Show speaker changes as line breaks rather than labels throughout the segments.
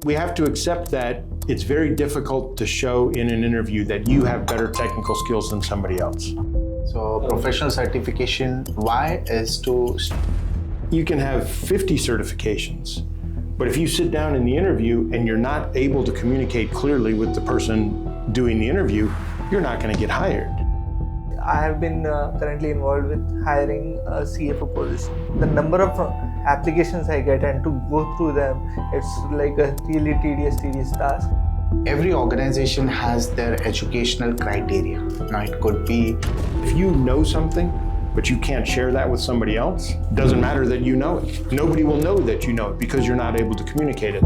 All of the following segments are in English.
We have to accept that it's very difficult to show in an interview that you have better technical skills than somebody else.
So professional certification, why is to...
You can have 50 certifications, but if you sit down in the interview and you're not able to communicate clearly with the person doing the interview, you're not going to get hired.
I have been currently involved with hiring a CFO position. The number of applications I get and to go through them, it's like a really tedious task.
Every organization has their educational criteria. Now it could be,
if you know something, but you can't share that with somebody else, it doesn't matter that you know it. Nobody will know that you know it because you're not able to communicate it.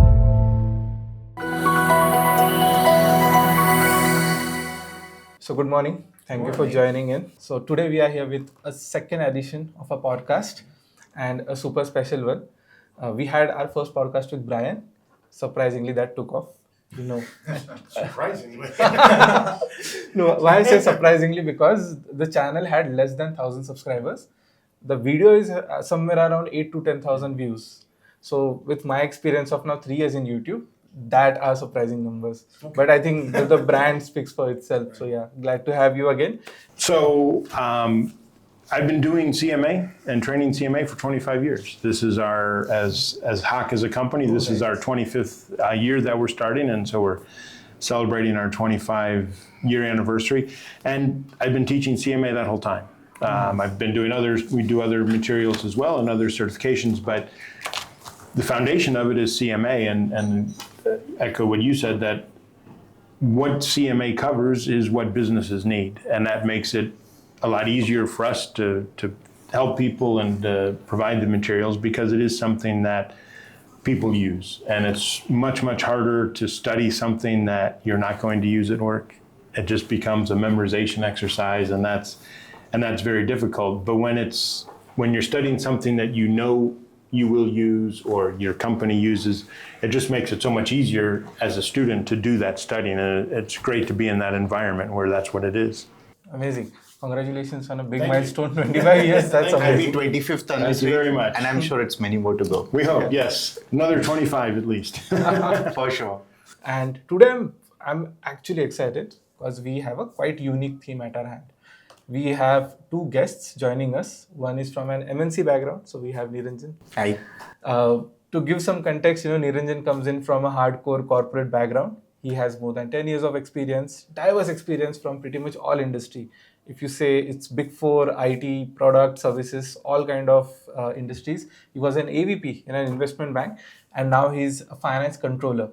So good morning. Thank you for joining in. So today we are here with a second edition of a podcast and a super special one. We had our first podcast with Brian. Surprisingly, that took off. You know.
Surprisingly.
No, why I say surprisingly? Because the channel had less than 1,000 subscribers. The video is somewhere around 8 to 10,000 views. So with my experience of now 3 years in YouTube, that are surprising numbers. Okay. But I think the brand speaks for itself. So yeah, glad to have you again.
So I've been doing CMA and training CMA for 25 years. This is our, as Hock as a company, this is our 25th year that we're starting. And so we're celebrating our 25-year anniversary. And I've been teaching CMA that whole time. I've been doing others, we do other materials as well and other certifications, but the foundation of it is CMA, and echo what you said, that what CMA covers is what businesses need, and that makes it a lot easier for us to help people and provide the materials, because it is something that people use, and it's much harder to study something that you're not going to use at work. It just becomes a memorization exercise, and that's very difficult. But when you're studying something that you know you will use or your company uses, it just makes it so much easier as a student to do that studying, and it's great to be in that environment where that's what it is.
Amazing. Congratulations on a big milestone, 25 years, that's amazing.
Happy 25th anniversary.
Thank you very much.
And I'm sure it's many more to go.
We hope, yes. Another 25 at least.
For sure.
And today I'm actually excited because we have a quite unique theme at our hand. We have 2 guests joining us. One is from an MNC background, so we have Niranjan.
Hi.
To give some context, Niranjan comes in from a hardcore corporate background. He has more than 10 years of experience, diverse experience from pretty much all industry. If you say it's Big 4, IT, product, services, all kind of industries. He was an AVP in an investment bank, and now he's a finance controller.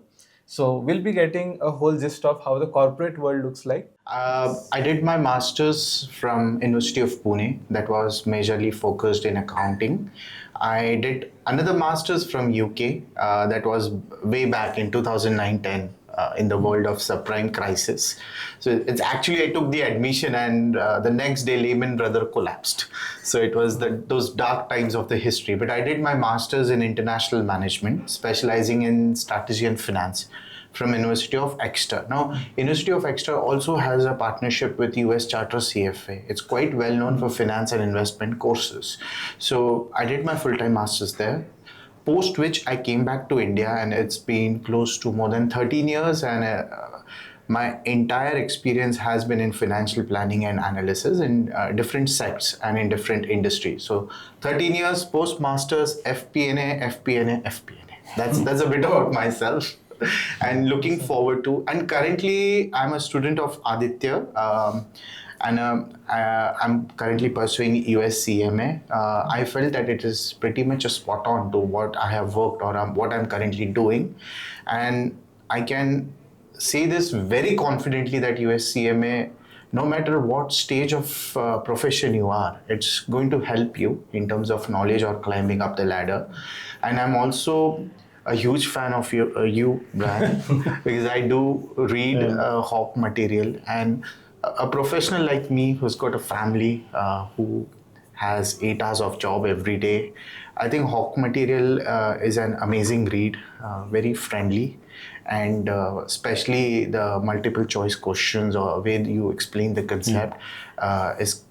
So we'll be getting a whole gist of how the corporate world looks like.
I did my master's from University of Pune, that was majorly focused in accounting. I did another master's from UK, that was way back in 2009-10 in the world of subprime crisis. So it's actually, I took the admission and the next day Lehman Brothers collapsed. So it was those dark times of the history. But I did my master's in international management, specializing in strategy and finance, from University of Exeter. Now, University of Exeter also has a partnership with US Charter CFA. It's quite well known for finance and investment courses. So I did my full-time master's there, post which I came back to India, and it's been close to more than 13 years, and my entire experience has been in financial planning and analysis in different sects and in different industries. So 13 years post-masters, FP&A. That's a bit about myself. And looking forward to, and currently I'm a student of Aditya, and I'm currently pursuing US CMA. I felt that it is pretty much a spot on to what I have worked or what I'm currently doing, and I can say this very confidently that US CMA, no matter what stage of profession you are, it's going to help you in terms of knowledge or climbing up the ladder. And I'm also a huge fan of you, Brian, because I do read Hock material, and a professional like me who's got a family, who has 8 hours of job every day, I think Hock material is an amazing read, very friendly, and especially the multiple choice questions or way you explain the concept is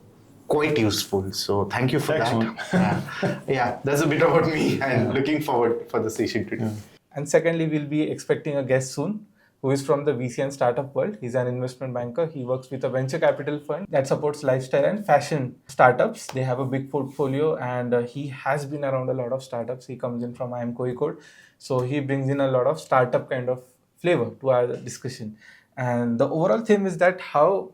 quite useful. So thank you for
Excellent.
that. Yeah, that's a bit about me, and looking forward for the session today.
And secondly, we'll be expecting a guest soon who is from the VC and startup world. He's an investment banker. He works with a venture capital fund that supports lifestyle and fashion startups. They have a big portfolio, and he has been around a lot of startups. He comes in from IIM Kozhikode. So he brings in a lot of startup kind of flavor to our discussion. And the overall theme is that how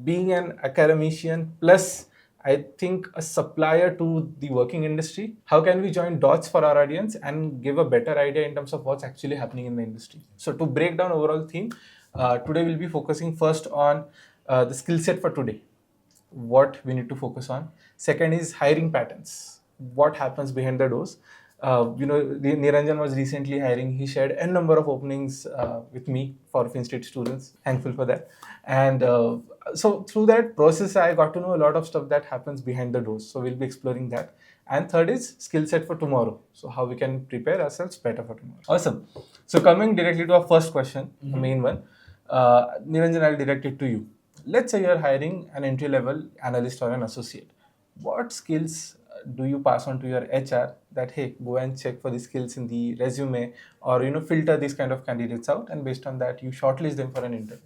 being an academician plus I think a supplier to the working industry, how can we join dots for our audience and give a better idea in terms of what's actually happening in the industry? So to break down overall theme, today we'll be focusing first on the skill set for today, what we need to focus on. Second is hiring patterns, what happens behind the doors. Niranjan was recently hiring. He shared a number of openings with me for FinStreet students. Thankful for that. And so through that process, I got to know a lot of stuff that happens behind the doors. So we'll be exploring that. And third is skill set for tomorrow. So how we can prepare ourselves better for tomorrow. Awesome. So coming directly to our first question, the main one. Niranjan, I'll direct it to you. Let's say you're hiring an entry-level analyst or an associate. What skills do you pass on to your HR that, hey, go and check for the skills in the resume, or filter these kind of candidates out, and based on that you shortlist them for an interview?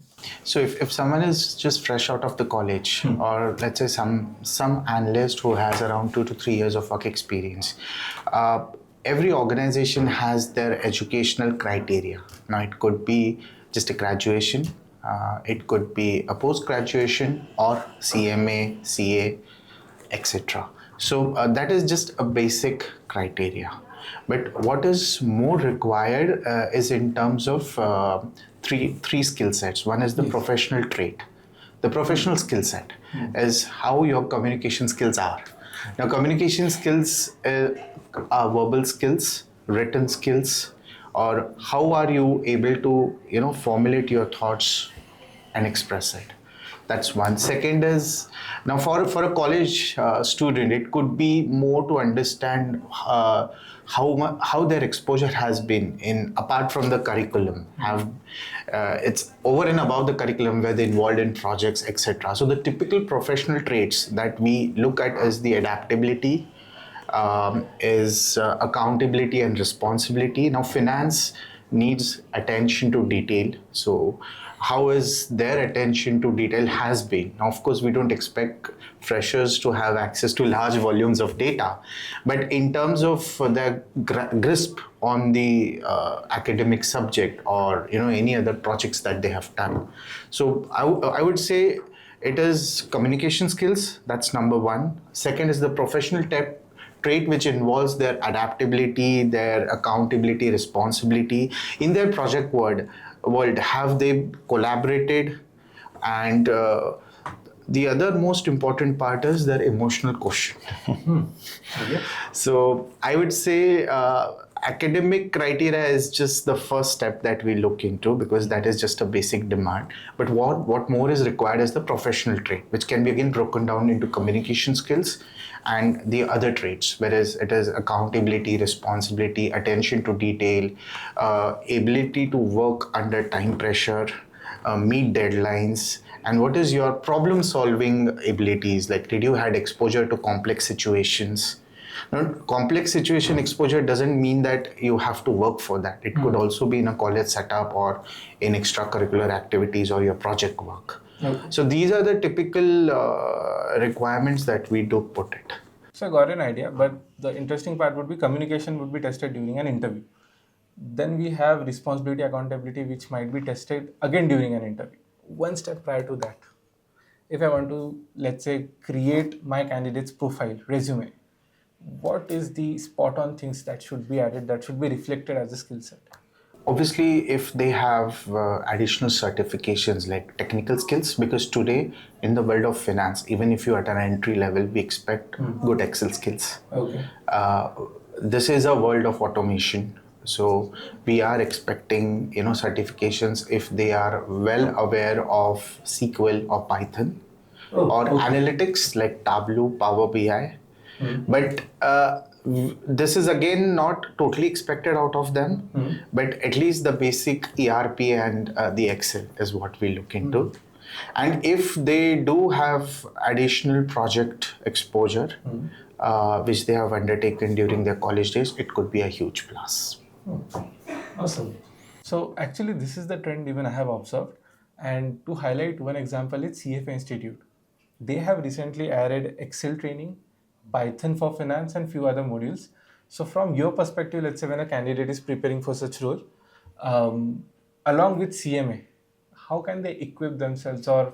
So if someone is just fresh out of the college, or let's say some analyst who has around 2 to 3 years of work experience, every organization has their educational criteria. Now it could be just a graduation, it could be a post-graduation or CMA, CA, etc. So that is just a basic criteria. But what is more required is in terms of three skill sets. One is the professional trait. The professional skill set is how your communication skills are. Now, communication skills are verbal skills, written skills, or how are you able to formulate your thoughts and express it. That's one. Second is, now for a college student, it could be more to understand how their exposure has been apart from the curriculum. It's over and above the curriculum, where they're involved in projects, etc. So the typical professional traits that we look at is the adaptability, is accountability and responsibility. Now finance needs attention to detail. So how is their attention to detail has been. Now, of course, we don't expect freshers to have access to large volumes of data, but in terms of their grasp on the academic subject, or any other projects that they have done. So I would say it is communication skills. That's number one. Second is the professional trait, which involves their adaptability, their accountability, responsibility in their project world. Have they collaborated? And the other most important part is their emotional quotient. So I would say academic criteria is just the first step that we look into, because that is just a basic demand. But what more is required is the professional trait, which can be again broken down into communication skills and the other traits, whereas it is accountability, responsibility, attention to detail, ability to work under time pressure, meet deadlines, and what is your problem solving abilities, like did you had exposure to complex situations. Now, complex situation exposure doesn't mean that you have to work for that. It could also be in a college setup or in extracurricular activities or your project work. Okay. So these are the typical requirements that we do put it.
So I got an idea, but the interesting part would be communication would be tested during an interview. Then we have responsibility, accountability, which might be tested again during an interview. One step prior to that, if I want to, let's say, create my candidate's profile, resume, what is the spot on things that should be added, that should be reflected as a skill set?
Obviously, if they have additional certifications like technical skills, because today in the world of finance, even if you are at an entry level, we expect good Excel skills. Okay. This is a world of automation. So we are expecting, certifications if they are well aware of SQL or Python, or analytics like Tableau, Power BI. But this is again not totally expected out of them, but at least the basic ERP and the Excel is what we look into. And if they do have additional project exposure, which they have undertaken during their college days, it could be a huge plus.
Awesome. So actually, this is the trend even I have observed. And to highlight one example, it's CFA Institute. They have recently added Excel training, Python for finance, and few other modules. So from your perspective, let's say when a candidate is preparing for such role, um, along with CMA, how can they equip themselves, or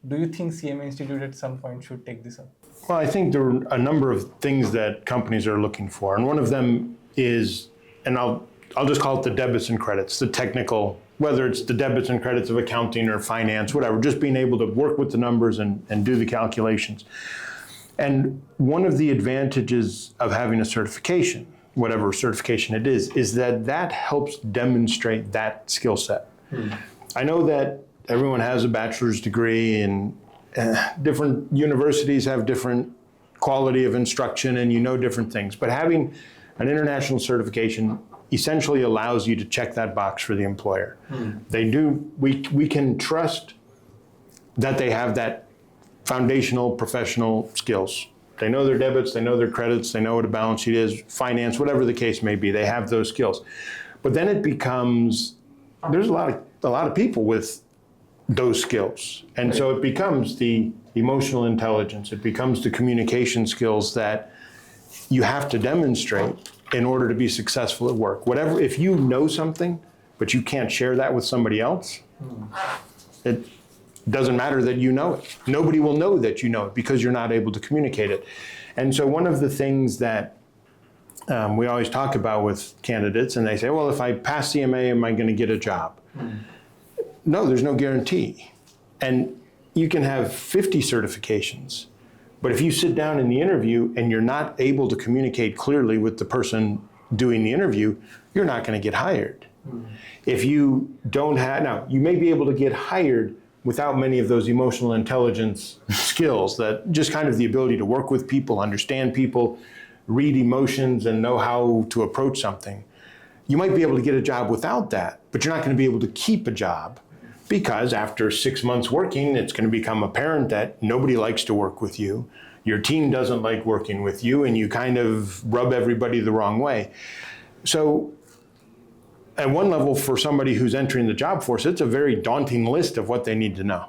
do you think CMA Institute at some point should take this up?
Well, I think there are a number of things that companies are looking for, and one of them is, and I'll just call it the debits and credits, the technical, whether it's the debits and credits of accounting or finance, whatever, just being able to work with the numbers and do the calculations. And one of the advantages of having a certification, whatever certification it is that helps demonstrate that skill set. I know that everyone has a bachelor's degree, and different universities have different quality of instruction, and you know different things. But having an international certification essentially allows you to check that box for the employer. We can trust that they have that foundational professional skills. They know their debits, they know their credits, they know what a balance sheet is, finance, whatever the case may be, they have those skills. But then it becomes, there's a lot of people with those skills. And so it becomes the emotional intelligence, it becomes the communication skills that you have to demonstrate in order to be successful at work. Whatever, if you know something, but you can't share that with somebody else, it doesn't matter that you know it. Nobody will know that you know it because you're not able to communicate it. And so one of the things that we always talk about with candidates, and they say, well, if I pass CMA, am I going to get a job? No, there's no guarantee. And you can have 50 certifications, but if you sit down in the interview and you're not able to communicate clearly with the person doing the interview, you're not going to get hired. If you don't have, now you may be able to get hired without many of those emotional intelligence skills, that just kind of the ability to work with people, understand people, read emotions, and know how to approach something. You might be able to get a job without that, but you're not going to be able to keep a job, because after 6 months working, it's going to become apparent that nobody likes to work with you. Your team doesn't like working with you, and you kind of rub everybody the wrong way. So at one level, for somebody who's entering the job force, it's a very daunting list of what they need to know.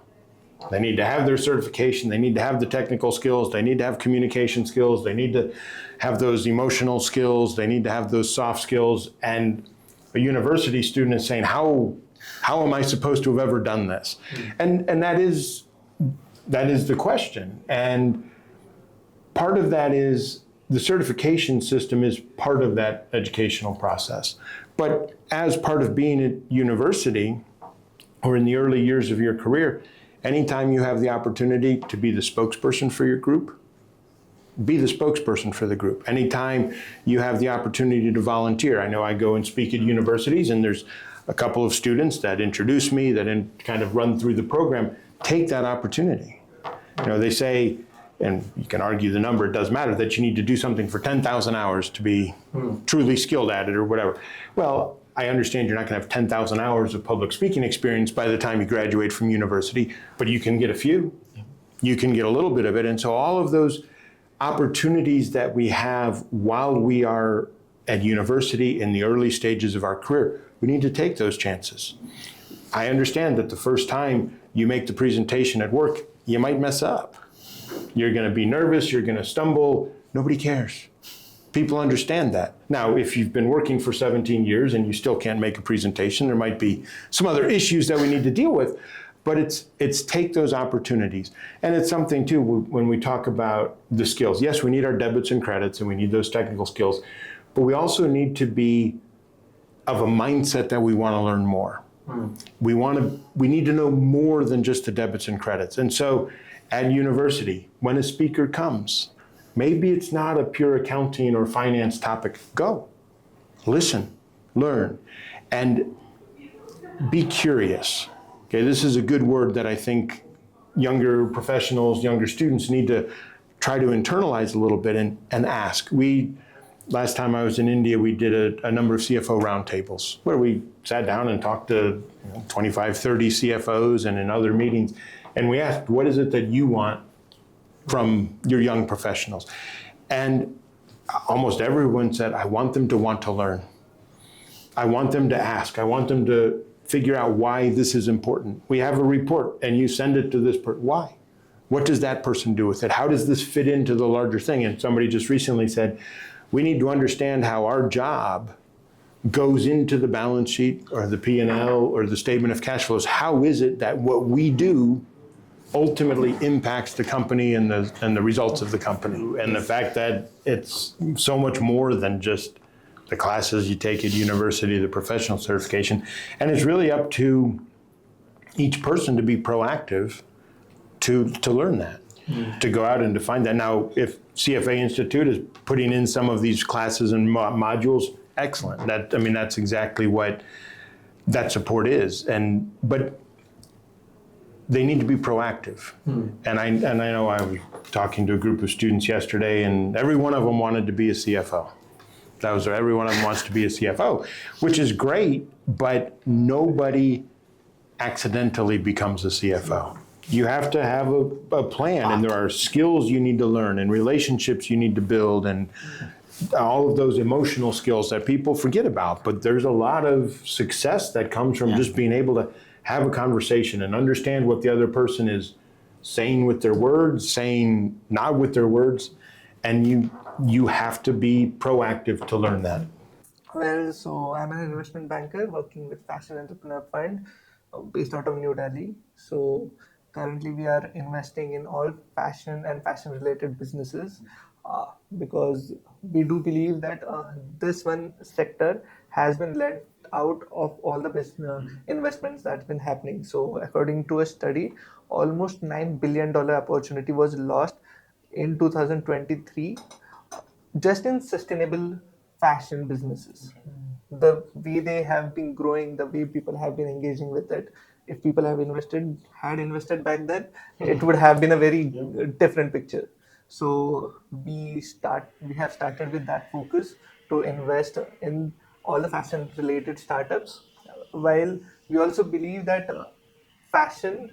They need to have their certification, they need to have the technical skills, they need to have communication skills, they need to have those emotional skills, they need to have those soft skills. And a university student is saying, how am I supposed to have ever done this? And that is the question. And part of that is the certification system is part of that educational process. But as part of being at university or in the early years of your career, anytime you have the opportunity to be the spokesperson for your group, be the spokesperson for the group. Anytime you have the opportunity to volunteer. I know I go and speak at universities, and there's a couple of students that introduce me, that kind of run through the program. Take that opportunity. You know, they say, and you can argue the number, it does matter, that you need to do something for 10,000 hours to be truly skilled at it or whatever. Well, I understand you're not going to have 10,000 hours of public speaking experience by the time you graduate from university, but you can get a few. You can get a little bit of it. And so all of those opportunities that we have while we are at university in the early stages of our career, we need to take those chances. I understand that the first time you make the presentation at work, you might mess up. You're going to be nervous, you're going to stumble. Nobody cares. People understand that. Now, if you've been working for 17 years and you still can't make a presentation, there might be some other issues that we need to deal with. But it's take those opportunities. And it's something, too, when we talk about the skills. Yes, we need our debits and credits, and we need those technical skills. But we also need to be of a mindset that we want to learn more. We need to know more than just the debits and credits. And so at university, when a speaker comes, maybe it's not a pure accounting or finance topic. Go, listen, learn, and be curious. Okay, this is a good word that I think younger professionals, younger students need to try to internalize a little bit and ask. Last time I was in India, we did a number of CFO roundtables where we sat down and talked to 25, 30 CFOs and in other meetings. And we asked, what is it that you want from your young professionals? And almost everyone said, I want them to want to learn. I want them to ask. I want them to figure out why this is important. We have a report and you send it to this person. Why? What does that person do with it? How does this fit into the larger thing? And somebody just recently said, we need to understand how our job goes into the balance sheet or the P&L or the statement of cash flows. How is it that what we do ultimately impacts the company and the results of the company? And the fact that it's so much more than just the classes you take at university, the professional certification. And it's really up to each person to be proactive to learn that, to go out and to find that. Now, if CFA Institute is putting in some of these classes and modules, excellent. That's exactly what that support is. But they need to be proactive. And I know I was talking to a group of students yesterday, and every one of them wanted to be a CFO. Every one of them wants to be a CFO, which is great, but nobody accidentally becomes a CFO. You have to have a plan, and there are skills you need to learn, and relationships you need to build, and all of those emotional skills that people forget about. But there's a lot of success that comes from just being able to have a conversation and understand what the other person is saying with their words, saying not with their words, and you have to be proactive to learn that.
Well, so I'm an investment banker working with Fashion Entrepreneur Fund based out of New Delhi. So currently we are investing in all fashion and fashion related businesses because we do believe that this one sector has been left out of all the business investments that's been happening. So according to a study, almost $9 billion opportunity was lost in 2023 just in sustainable fashion businesses. The way they have been growing, the way people have been engaging with it, if people had invested back then, it would have been a very different picture. So we have started with that focus to invest in all the fashion related startups, while we also believe that fashion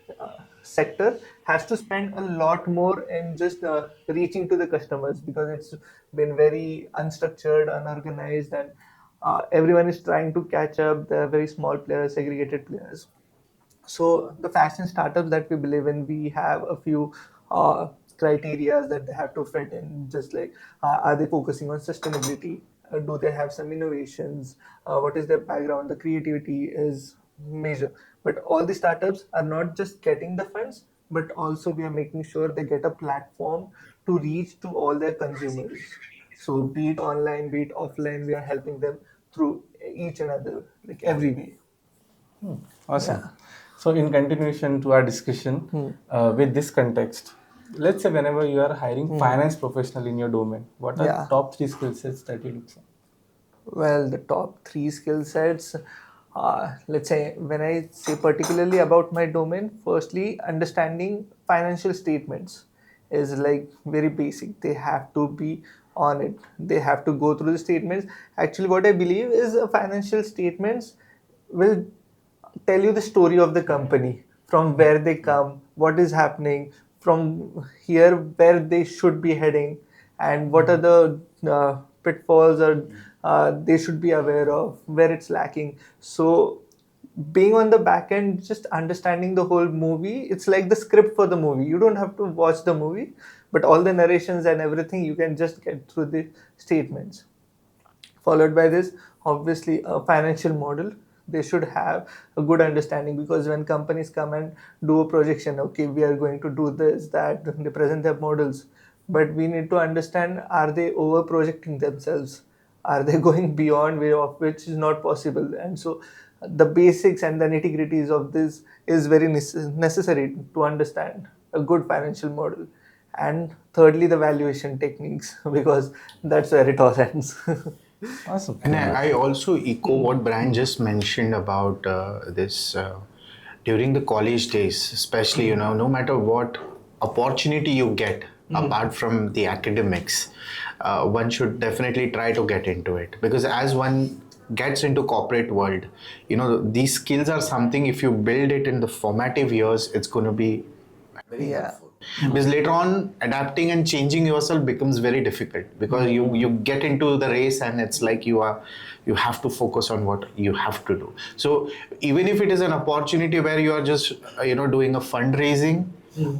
sector has to spend a lot more in just reaching to the customers, because it's been very unstructured, unorganized, and everyone is trying to catch up. There are very small players, segregated players. So the fashion startups that we believe in, we have a few criteria that they have to fit in, just like are they focusing on sustainability? Do they have some innovations? What is their background? The creativity is major. But all the startups are not just getting the funds, but also we are making sure they get a platform to reach to all their consumers. So be it online, be it offline, we are helping them through each and other, like every way.
Awesome. Yeah. So in continuation to our discussion, with this context, let's say whenever you are hiring finance professional in your domain, what are the top 3 skill sets that you look for?
Well, the top 3 skill sets, let's say when I say particularly about my domain, firstly, understanding financial statements is like very basic. They have to be on it. They have to go through the statements. Actually, what I believe is financial statements will tell you the story of the company, from where they come, what is happening, from here where they should be heading, and what are the pitfalls or they should be aware of, where it's lacking. So being on the back end, just understanding the whole movie, it's like the script for the movie. You don't have to watch the movie, but all the narrations and everything you can just get through the statements. Followed by this, obviously a financial model. They should have a good understanding, because when companies come and do a projection, okay, we are going to do this, that, they present their models, but we need to understand, are they over projecting themselves? Are they going beyond which is not possible? And so the basics and the nitty-gritties of this is very necessary to understand a good financial model. And thirdly, the valuation techniques, because that's where it all ends.
Awesome.
And I also echo what Brian just mentioned about this during the college days, especially, no matter what opportunity you get apart from the academics, one should definitely try to get into it, because as one gets into corporate world, these skills are something, if you build it in the formative years, it's going to be very helpful. Because later on, adapting and changing yourself becomes very difficult, because you get into the race and it's like you have to focus on what you have to do. So even if it is an opportunity where you are just doing a fundraising,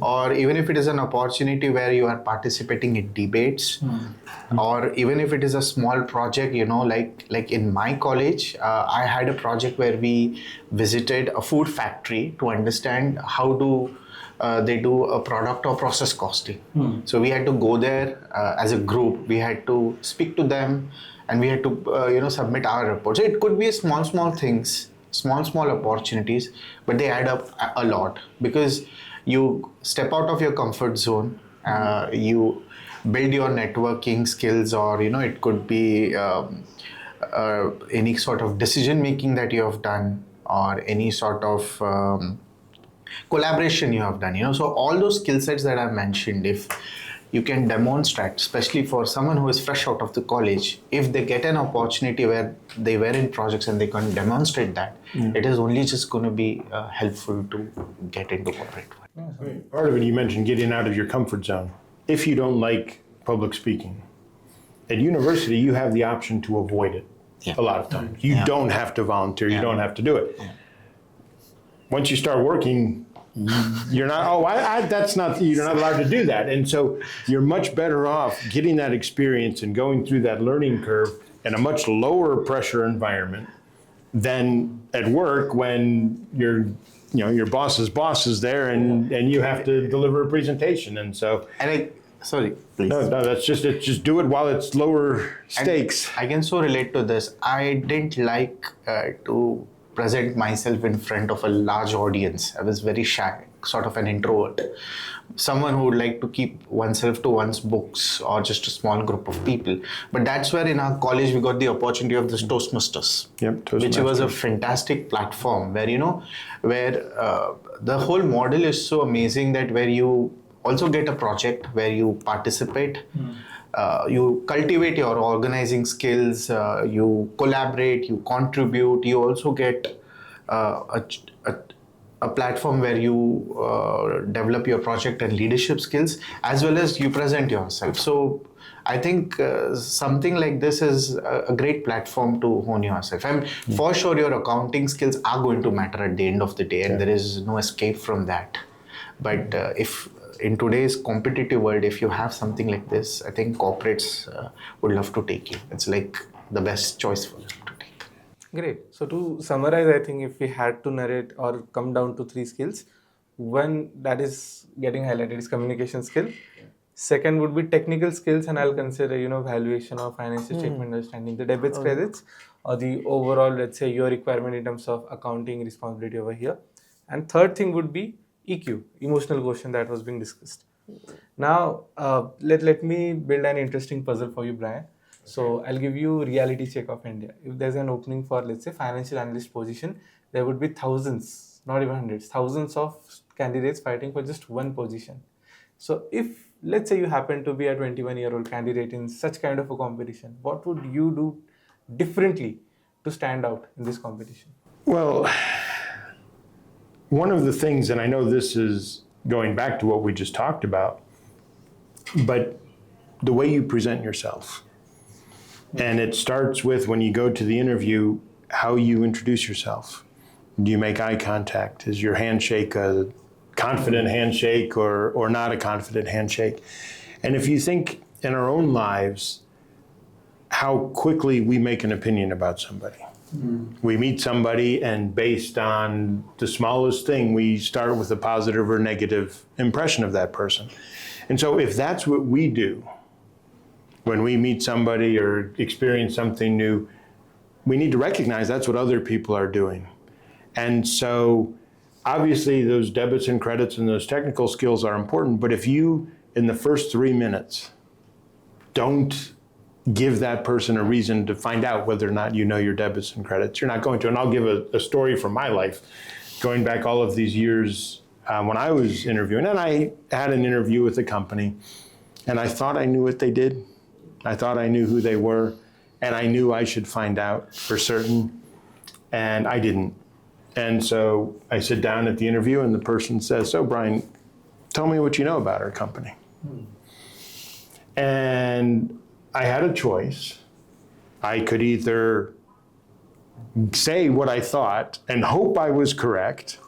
or even if it is an opportunity where you are participating in debates, or even if it is a small project, like in my college, I had a project where we visited a food factory to understand how do they do a product or process costing. So we had to go there as a group. We had to speak to them, and we had to submit our report. So it could be small things, small opportunities, but they add up a lot, because you step out of your comfort zone. You build your networking skills, or it could be any sort of decision making that you have done, or any sort of collaboration you have done. So all those skill sets that I mentioned, if you can demonstrate, especially for someone who is fresh out of the college, if they get an opportunity where they were in projects and they can demonstrate that, it is only just going to be helpful to get into corporate world.
Part of it, you mentioned getting out of your comfort zone. If you don't like public speaking, at university, you have the option to avoid it a lot of times. You don't have to volunteer. You don't have to do it. Once you start working, you're not, you're not allowed to do that. And so you're much better off getting that experience and going through that learning curve in a much lower pressure environment than at work, when your boss's boss is there and you have to deliver a presentation. And so,
Sorry, please.
No, it's just do it while it's lower stakes.
And I can so relate to this. I didn't like to present myself in front of a large audience. I was very shy, sort of an introvert. Someone who would like to keep oneself to one's books, or just a small group of people. But that's where in our college we got the opportunity of this Toastmasters, which was a fantastic platform where, the whole model is so amazing, that where you also get a project where you participate, you cultivate your organizing skills, you collaborate, you contribute, you also get a platform where you develop your project and leadership skills, as well as you present yourself. So I think something like this is a great platform to hone yourself. And for sure, your accounting skills are going to matter at the end of the day, and there is no escape from that. But if in today's competitive world, if you have something like this, I think corporates would love to take you. It's like the best choice for them to take.
Great. So to summarize, I think if we had to narrate or come down to 3 skills, one that is getting highlighted is communication skill. Second would be technical skills, and I'll consider, valuation of financial statement, understanding the debits, credits, or the overall, let's say, your requirement in terms of accounting responsibility over here. And third thing would be EQ, emotional quotient, that was being discussed. Now, let me build an interesting puzzle for you, Brian. So I'll give you reality check of India. If there's an opening for, let's say, financial analyst position, there would be thousands, not even hundreds, thousands of candidates fighting for just one position. So if, let's say, you happen to be a 21-year-old candidate in such kind of a competition, what would you do differently to stand out in this competition?
Well, one of the things, and I know this is going back to what we just talked about, but the way you present yourself. And it starts with, when you go to the interview, how you introduce yourself. Do you make eye contact? Is your handshake a confident handshake or not a confident handshake? And if you think in our own lives, how quickly we make an opinion about somebody. We meet somebody, and based on the smallest thing, we start with a positive or negative impression of that person. And so if that's what we do when we meet somebody or experience something new, we need to recognize that's what other people are doing. And so obviously those debits and credits and those technical skills are important, but if you, in the first 3 minutes, don't give that person a reason to find out whether or not you know your debits and credits, you're not going to. And I'll give a story from my life, going back all of these years when I was interviewing. And I had an interview with a company, and I thought I knew what they did. I thought I knew who they were, and I knew I should find out for certain, and I didn't. And so I sit down at the interview, and the person says, "So, Brian, tell me what you know about our company. And I had a choice. I could either say what I thought and hope I was correct,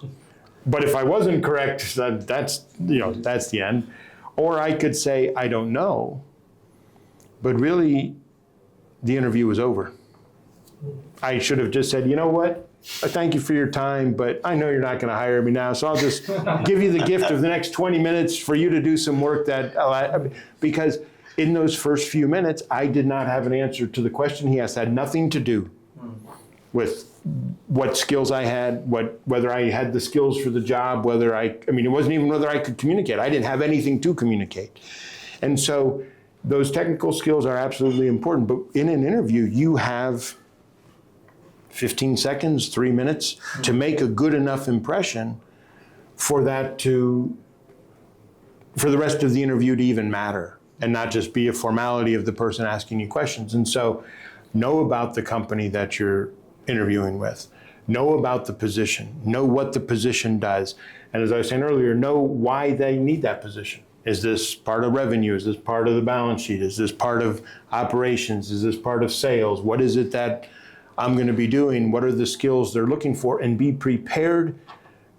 but if I wasn't correct, that's the end. Or I could say, I don't know, but really the interview was over. I should have just said, you know what? Thank you for your time, but I know you're not going to hire me now, so I'll just give you the gift of the next 20 minutes for you to do some work because in those first few minutes, I did not have an answer to the question he asked. It had nothing to do with what skills I had, whether I had the skills for the job, it wasn't even whether I could communicate. I didn't have anything to communicate. And so those technical skills are absolutely important, but in an interview, you have 15 seconds, 3 minutes to make a good enough impression for the rest of the interview to even matter and not just be a formality of the person asking you questions. And so know about the company that you're interviewing with, know about the position, know what the position does. And as I was saying earlier, know why they need that position. Is this part of revenue? Is this part of the balance sheet? Is this part of operations? Is this part of sales? What is it that I'm going to be doing? What are the skills they're looking for? And be prepared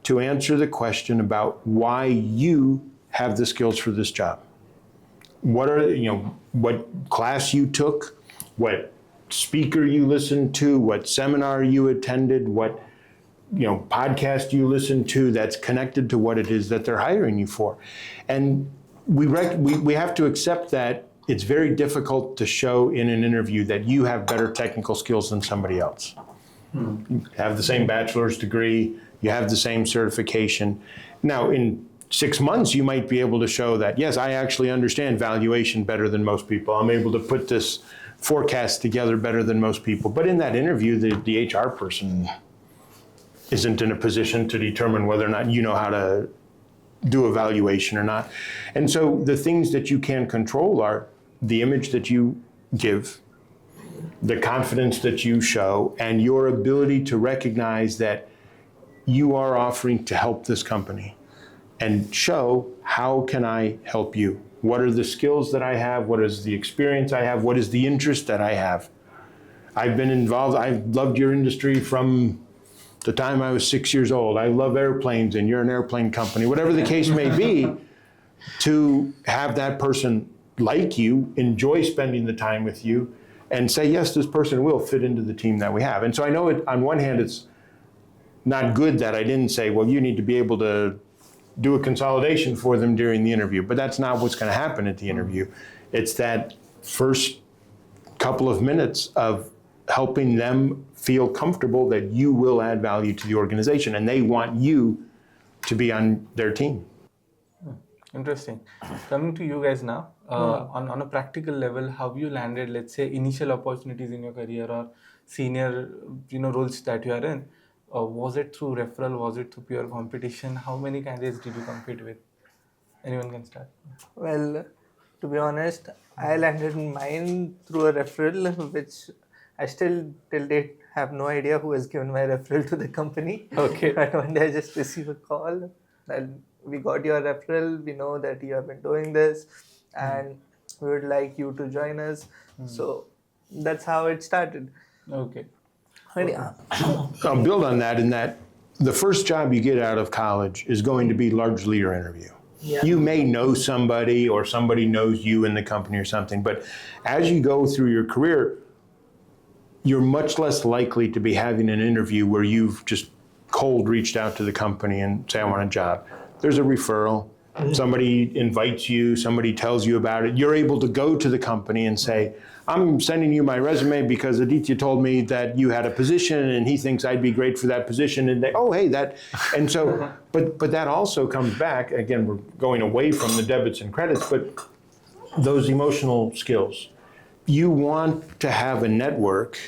to answer the question about why you have the skills for this job. What class you took, what speaker you listened to, what seminar you attended, what podcast you listened to that's connected to what it is that they're hiring you for. And we have to accept that it's very difficult to show in an interview that you have better technical skills than somebody else. You have the same bachelor's degree, you have the same certification. Now, in 6 months, you might be able to show that, yes, I actually understand valuation better than most people. I'm able to put this forecast together better than most people. But in that interview, the HR person isn't in a position to determine whether or not you know how to do a valuation or not. And so the things that you can control are the image that you give, the confidence that you show, and your ability to recognize that you are offering to help this company and show, how can I help you? What are the skills that I have? What is the experience I have? What is the interest that I have? I've been involved, I've loved your industry from the time I was 6 years old. I love airplanes and you're an airplane company, whatever the case may be, to have that person like you, enjoy spending the time with you, and say, yes, this person will fit into the team that we have. And so I know on one hand, it's not good that I didn't say, well, you need to be able to do a consolidation for them during the interview, but that's not what's going to happen at the interview. It's that first couple of minutes of helping them feel comfortable that you will add value to the organization and they want you to be on their team.
Interesting. Coming to you guys now, on a practical level, how you landed, let's say, initial opportunities in your career or senior roles that you are in? Was it through referral? Was it through pure competition? How many candidates did you compete with? Anyone can start.
Well, to be honest, I landed mine through a referral, which I still till date have no idea who has given my referral to the company.
Okay.
But one day I just received a call that we got your referral, we know that you have been doing this and we would like you to join us. So that's how it started.
Okay.
I'll build on that in that the first job you get out of college is going to be largely your interview.
Yeah.
You may know somebody or somebody knows you in the company or something, but as you go through your career, you're much less likely to be having an interview where you've just cold reached out to the company and say, I want a job. There's a referral. Somebody invites you, somebody tells you about it. You're able to go to the company and say, I'm sending you my resume because Aditya told me that you had a position and he thinks I'd be great for that position. And they, oh, hey, that. And so, but that also comes back, again, we're going away from the debits and credits, but those emotional skills. You want to have a network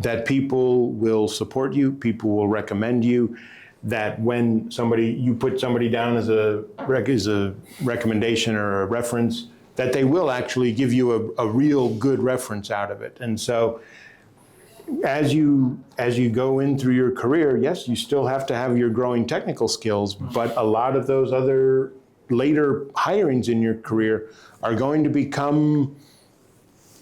that people will support you, people will recommend you, that when you put somebody down as a recommendation or a reference, that they will actually give you a real good reference out of it. And so as you go in through your career, yes, you still have to have your growing technical skills, but a lot of those other later hirings in your career are going to become,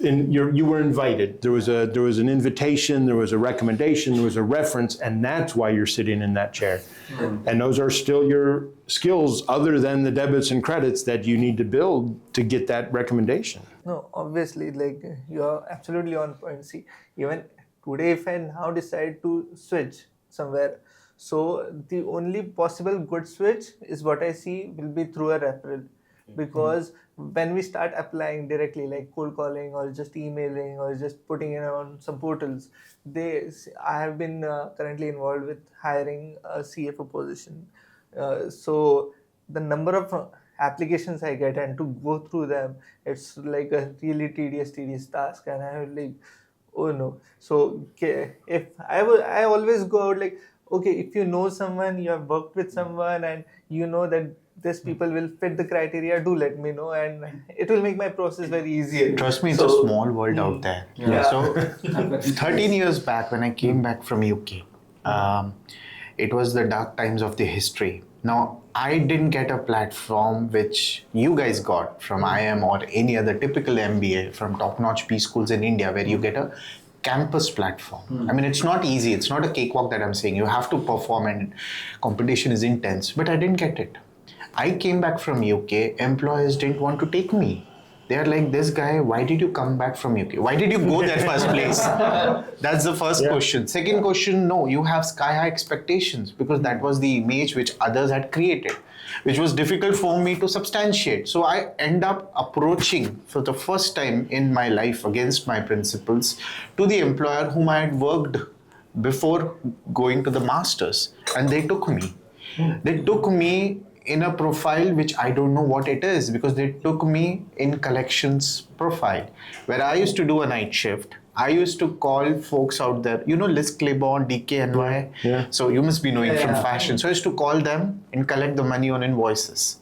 you were invited. There was an invitation, there was a recommendation, there was a reference, and that's why you're sitting in that chair. And those are still your skills other than the debits and credits that you need to build to get that recommendation.
No, obviously, like you're absolutely on point. See, even today, if I now decide to switch somewhere, so the only possible good switch is what I see will be through a referral. Because when we start applying directly, like cold calling or just emailing or just putting it on some portals, I have been currently involved with hiring a CFO position. So the number of applications I get and to go through them, it's like a really tedious task, and I'm like, oh no. So if I always go out like, okay, if you know someone, you have worked with someone, and you know that these people will fit the criteria, do let me know, and it will make my process very easier.
Trust me, it's a small world out there.
Yeah.
So 13 years back when I came back from UK, it was the dark times of the history. Now, I didn't get a platform which you guys got from IM or any other typical MBA from top-notch B schools in India, where you get a campus platform. I mean, it's not easy. It's not a cakewalk that I'm saying. You have to perform and competition is intense. But I didn't get it. I came back from UK. Employers didn't want to take me. They are like, this guy, why did you come back from UK? Why did you go there first place? That's the first question. Second question, no, you have sky-high expectations, because that was the image which others had created, which was difficult for me to substantiate. So I end up approaching for the first time in my life against my principles to the employer whom I had worked before going to the masters, and they took me. They took me in a profile which I don't know what it is, because they took me in collections profile, where I used to do a night shift. I used to call folks out there, you know, Liz Claiborne, DKNY.
Yeah.
So you must be knowing from fashion. So I used to call them and collect the money on invoices.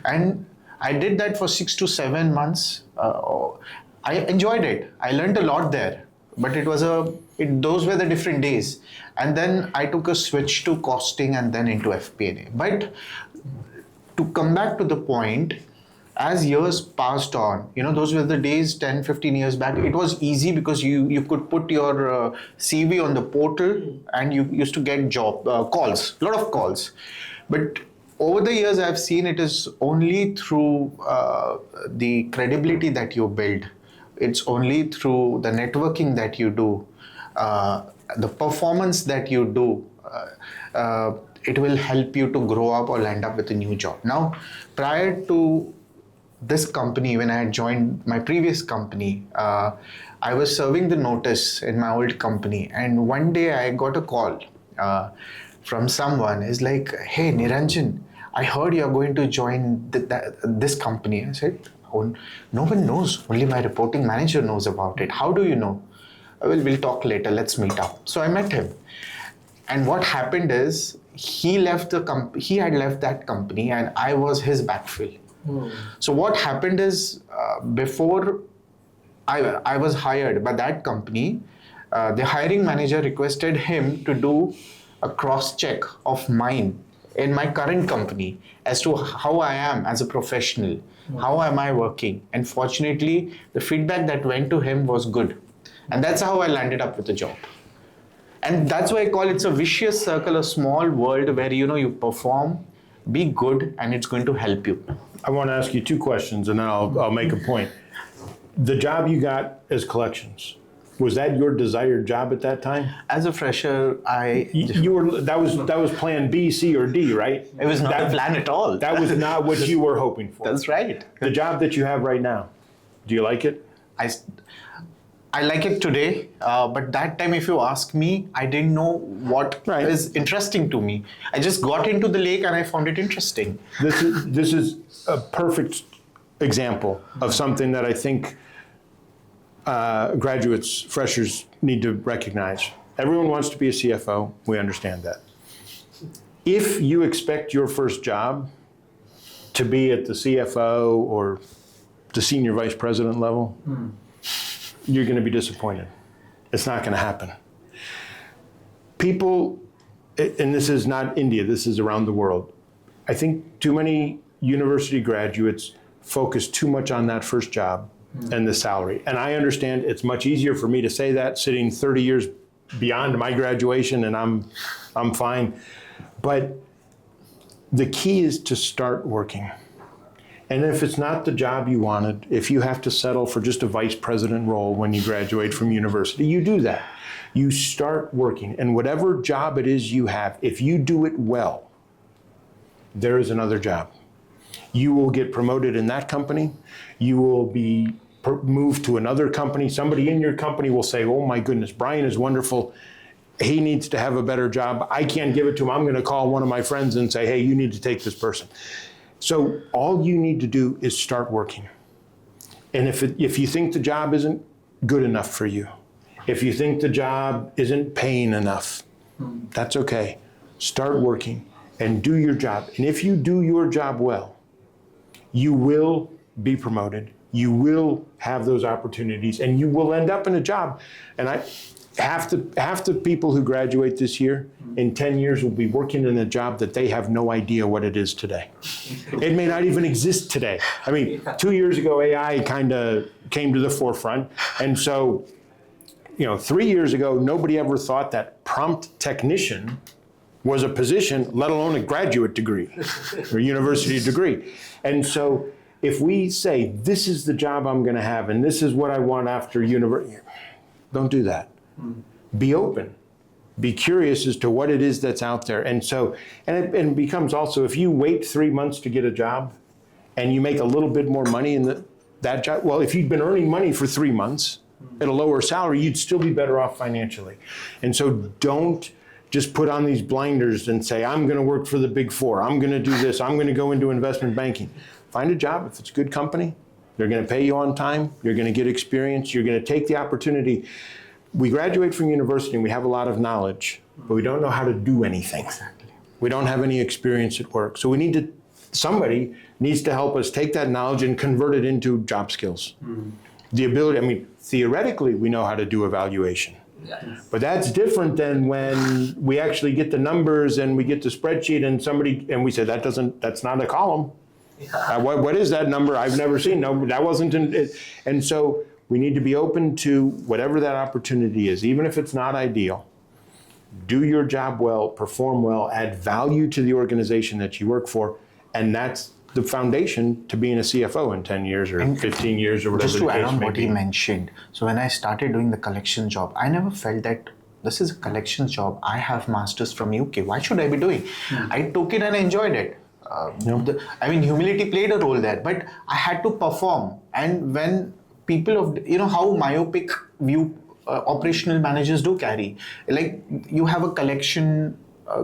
And I did that for 6 to 7 months. I enjoyed it. I learned a lot there. But those were the different days. And then I took a switch to costing and then into FP&A. But to come back to the point, as years passed on, you know, those were the days 10, 15 years back. It was easy because you could put your CV on the portal and you used to get calls, a lot of calls. But over the years, I've seen it is only through the credibility that you build. It's only through the networking that you do, the performance that you do. It will help you to grow up or land up with a new job. Now, prior to this company, when I had joined my previous company, I was serving the notice in my old company. And one day I got a call from someone. It's like, hey, Niranjan, I heard you're going to join this company. I said, oh, no one knows. Only my reporting manager knows about it. How do you know? Well, we'll talk later. Let's meet up. So I met him. And what happened is, he had left that company and I was his backfill. So what happened is, before I was hired by that company, the hiring manager requested him to do a cross-check of mine in my current company as to how I am as a professional, how am I working. And fortunately, the feedback that went to him was good. And that's how I landed up with a job. And that's why I call it a vicious circle, a small world where, you know, you perform, be good, and it's going to help you.
I want to ask you 2 questions, and then I'll make a point. The job you got as collections, was that your desired job at that time?
As a fresher,
that was plan B, C, or D, right?
It was not a plan at all.
That was not what you were hoping for.
That's right.
The job that you have right now, do you like it?
I like it today, but that time, if you ask me, I didn't know what is interesting to me. I just got into the lake and I found it interesting.
This is a perfect example of something that I think graduates, freshers need to recognize. Everyone wants to be a CFO. We understand that. If you expect your first job to be at the CFO or the senior vice president level, you're going to be disappointed. It's not going to happen. People, and this is not India, this is around the world. I think too many university graduates focus too much on that first job and the salary. And I understand it's much easier for me to say that sitting 30 years beyond my graduation, and I'm fine. But the key is to start working. And if it's not the job you wanted, if you have to settle for just a vice president role when you graduate from university, you do that. You start working. And whatever job it is you have, if you do it well, there is another job. You will get promoted in that company. You will be moved to another company. Somebody in your company will say, oh my goodness, Brian is wonderful. He needs to have a better job. I can't give it to him. I'm going to call one of my friends and say, hey, you need to take this person. So all you need to do is start working. And if you think the job isn't good enough for you, if you think the job isn't paying enough, that's okay. Start working and do your job. And if you do your job well, you will be promoted. You will have those opportunities and you will end up in a job. And half the people who graduate this year, in 10 years will be working in a job that they have no idea what it is today. It may not even exist today. I mean, 2 years ago, AI kind of came to the forefront. And so, 3 years ago, nobody ever thought that prompt technician was a position, let alone a graduate degree or university degree. And so if we say, this is the job I'm going to have and this is what I want after university, don't do that. Be open. Be curious as to what it is that's out there. And so, and it becomes also, if you wait 3 months to get a job and you make a little bit more money in that job, well, if you'd been earning money for 3 months at a lower salary, you'd still be better off financially. And so don't just put on these blinders and say, I'm going to work for the big four. I'm going to do this. I'm going to go into investment banking. Find a job. If it's a good company, they're going to pay you on time. You're going to get experience. You're going to take the opportunity. We graduate from university and we have a lot of knowledge, but we don't know how to do anything.
Exactly.
We don't have any experience at work. So somebody needs to help us take that knowledge and convert it into job skills. The ability, theoretically, we know how to do evaluation. Yes. But that's different than when we actually get the numbers and we get the spreadsheet and we say, that's not a column. Yeah. What is that number? I've never seen. No, that wasn't it. And so we need to be open to whatever that opportunity is, even if it's not ideal. Do your job well, perform well, add value to the organization that you work for, and that's the foundation to being a CFO in 10 years or 15 years or whatever.
Just to add on what he mentioned, so when I started doing the collection job, I never felt that this is a collections job. I have masters from UK. Why should I be doing? I took it and enjoyed it. Humility played a role there, but I had to perform. And when people how myopic view operational managers do carry, like you have a collection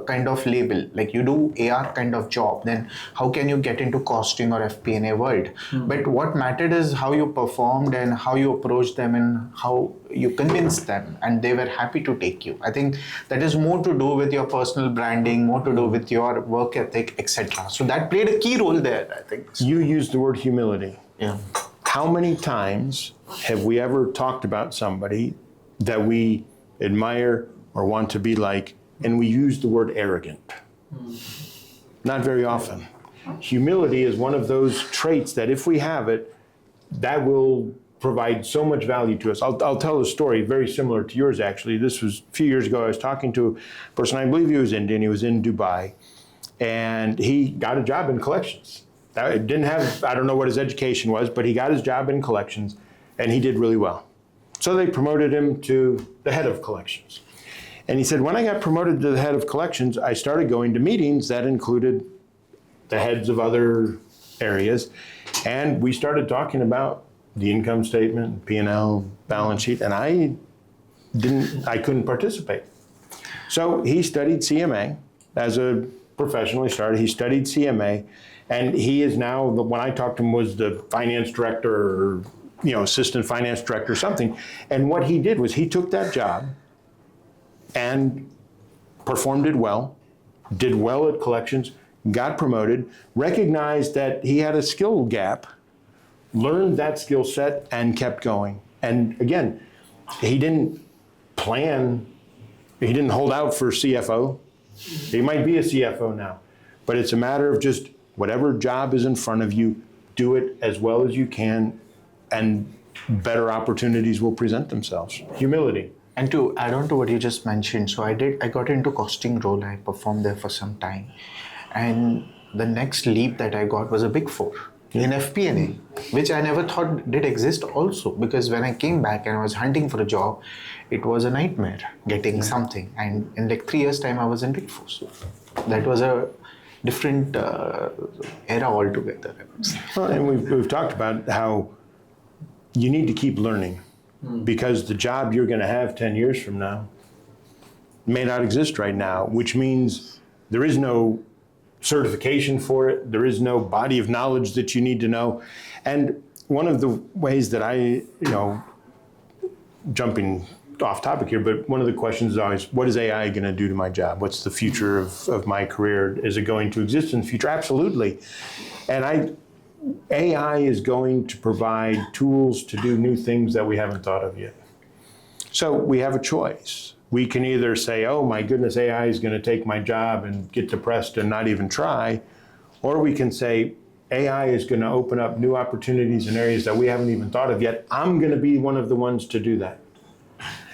kind of label, like you do AR kind of job, then how can you get into costing or FP&A world? But what mattered is how you performed and how you approached them and how you convinced them, and they were happy to take you. I think that is more to do with your personal branding, more to do with your work ethic, etc. So that played a key role there, I think.
You used the word humility.
Yeah.
How many times have we ever talked about somebody that we admire or want to be like, and we use the word arrogant? Not very often. Humility is one of those traits that if we have it, that will provide so much value to us. I'll tell a story very similar to yours, actually. This was a few years ago. I was talking to a person, I believe he was Indian. He was in Dubai, and he got a job in collections. It didn't have, I don't know what his education was, but he got his job in collections, and he did really well. So they promoted him to the head of collections. And he said, when I got promoted to the head of collections, I started going to meetings that included the heads of other areas. And we started talking about the income statement, P&L, balance sheet, and I couldn't participate. So he studied CMA as a professional. He studied CMA, and he is now, when I talked to him, was the finance director or assistant finance director or something. And what he did was he took that job and performed it well, did well at collections, got promoted, recognized that he had a skill gap, learned that skill set, and kept going. And again, he didn't hold out for CFO. He might be a CFO now, but it's a matter of just whatever job is in front of you, do it as well as you can, and better opportunities will present themselves. Humility.
And to add on to what you just mentioned, so I got into costing role. I performed there for some time. And the next leap that I got was a Big Four in FP&A, which I never thought did exist also, because when I came back and I was hunting for a job, it was a nightmare getting something. And in like 3 years' time, I was in Big Four. So that was a different era altogether, I would say.
Well, and we've talked about how you need to keep learning, because the job you're going to have 10 years from now may not exist right now, which means there is no certification for it. There is no body of knowledge that you need to know. And one of the ways that jumping off topic here, but one of the questions is always, what is AI going to do to my job? What's the future of my career? Is it going to exist in the future? Absolutely. And AI is going to provide tools to do new things that we haven't thought of yet. So we have a choice. We can either say, oh my goodness, AI is going to take my job, and get depressed and not even try. Or we can say, AI is going to open up new opportunities in areas that we haven't even thought of yet. I'm going to be one of the ones to do that.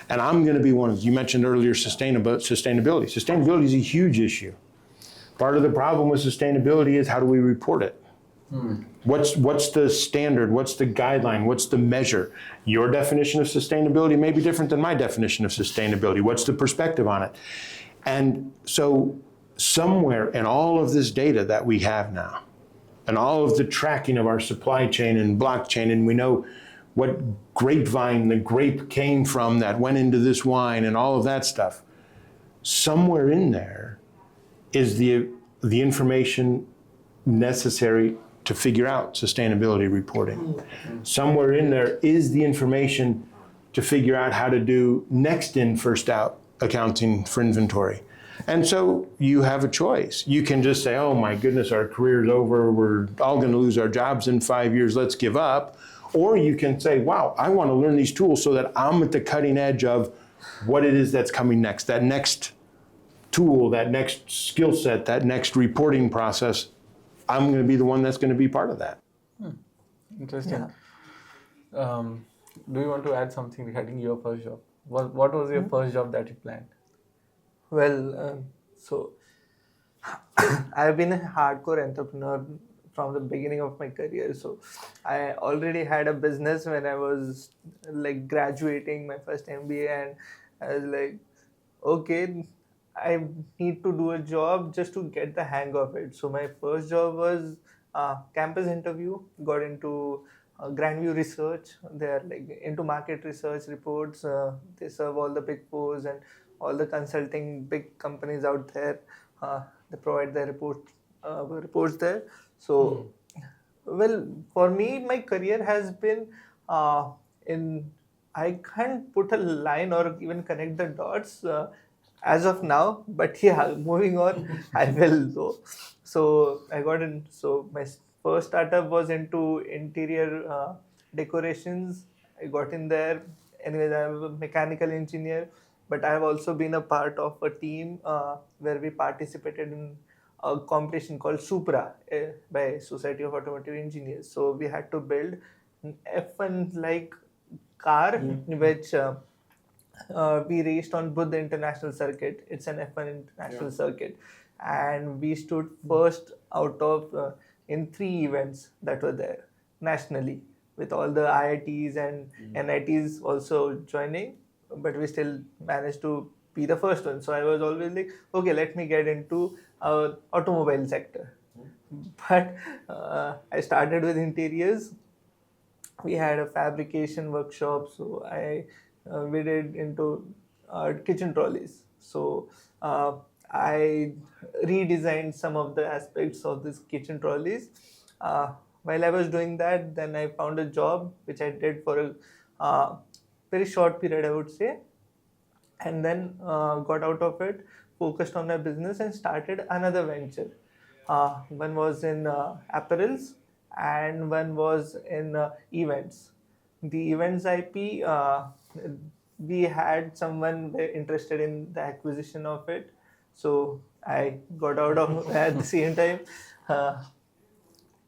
And I'm going to be one of, you mentioned earlier, sustainability. Sustainability is a huge issue. Part of the problem with sustainability is, how do we report it? What's the standard? What's the guideline? What's the measure? Your definition of sustainability may be different than my definition of sustainability. What's the perspective on it? And so somewhere in all of this data that we have now, and all of the tracking of our supply chain and blockchain, and we know what grapevine the grape came from that went into this wine and all of that stuff, somewhere in there is the information necessary to figure out sustainability reporting. Somewhere in there is the information to figure out how to do next in, first out accounting for inventory. And so you have a choice. You can just say, oh my goodness, our career's over, we're all going to lose our jobs in 5 years, let's give up. Or you can say, wow, I want to learn these tools so that I'm at the cutting edge of what it is that's coming next, that next tool, that next skill set, that next reporting process. I'm going to be the one that's going to be part of that.
Interesting. Yeah. Do you want to add something regarding your first job? What was your first job that you planned?
Well, so I've been a hardcore entrepreneur from the beginning of my career. So I already had a business when I was like graduating my first MBA, and I was like, okay, I need to do a job just to get the hang of it. So my first job was campus interview. Got into Grandview Research. They're like into market research reports. They serve all the big fours and all the consulting big companies out there. They provide their reports there. So, well, for me, my career has been I can't put a line or even connect the dots as of now, but yeah, moving on, I will though. So I got in. So my first startup was into interior decorations. I got in there. Anyways, I'm a mechanical engineer, but I have also been a part of a team where we participated in a competition called Supra by Society of Automotive Engineers. So we had to build an F1 like car, which we raced on both the international circuit. It's an F1 international circuit, and we stood first out of in 3 events that were there nationally, with all the IITs and NITs also joining, but we still managed to be the first one. So I was always like, okay, let me get into automobile sector. But I started with interiors. We had a fabrication workshop, so we did into kitchen trolleys. So I redesigned some of the aspects of this kitchen trolleys. While I was doing that, then I found a job which I did for a very short period, I would say, and then got out of it, focused on my business, and started another venture. One was in apparels, and one was in events. The events IP, we had someone interested in the acquisition of it, so I got out of at the same time.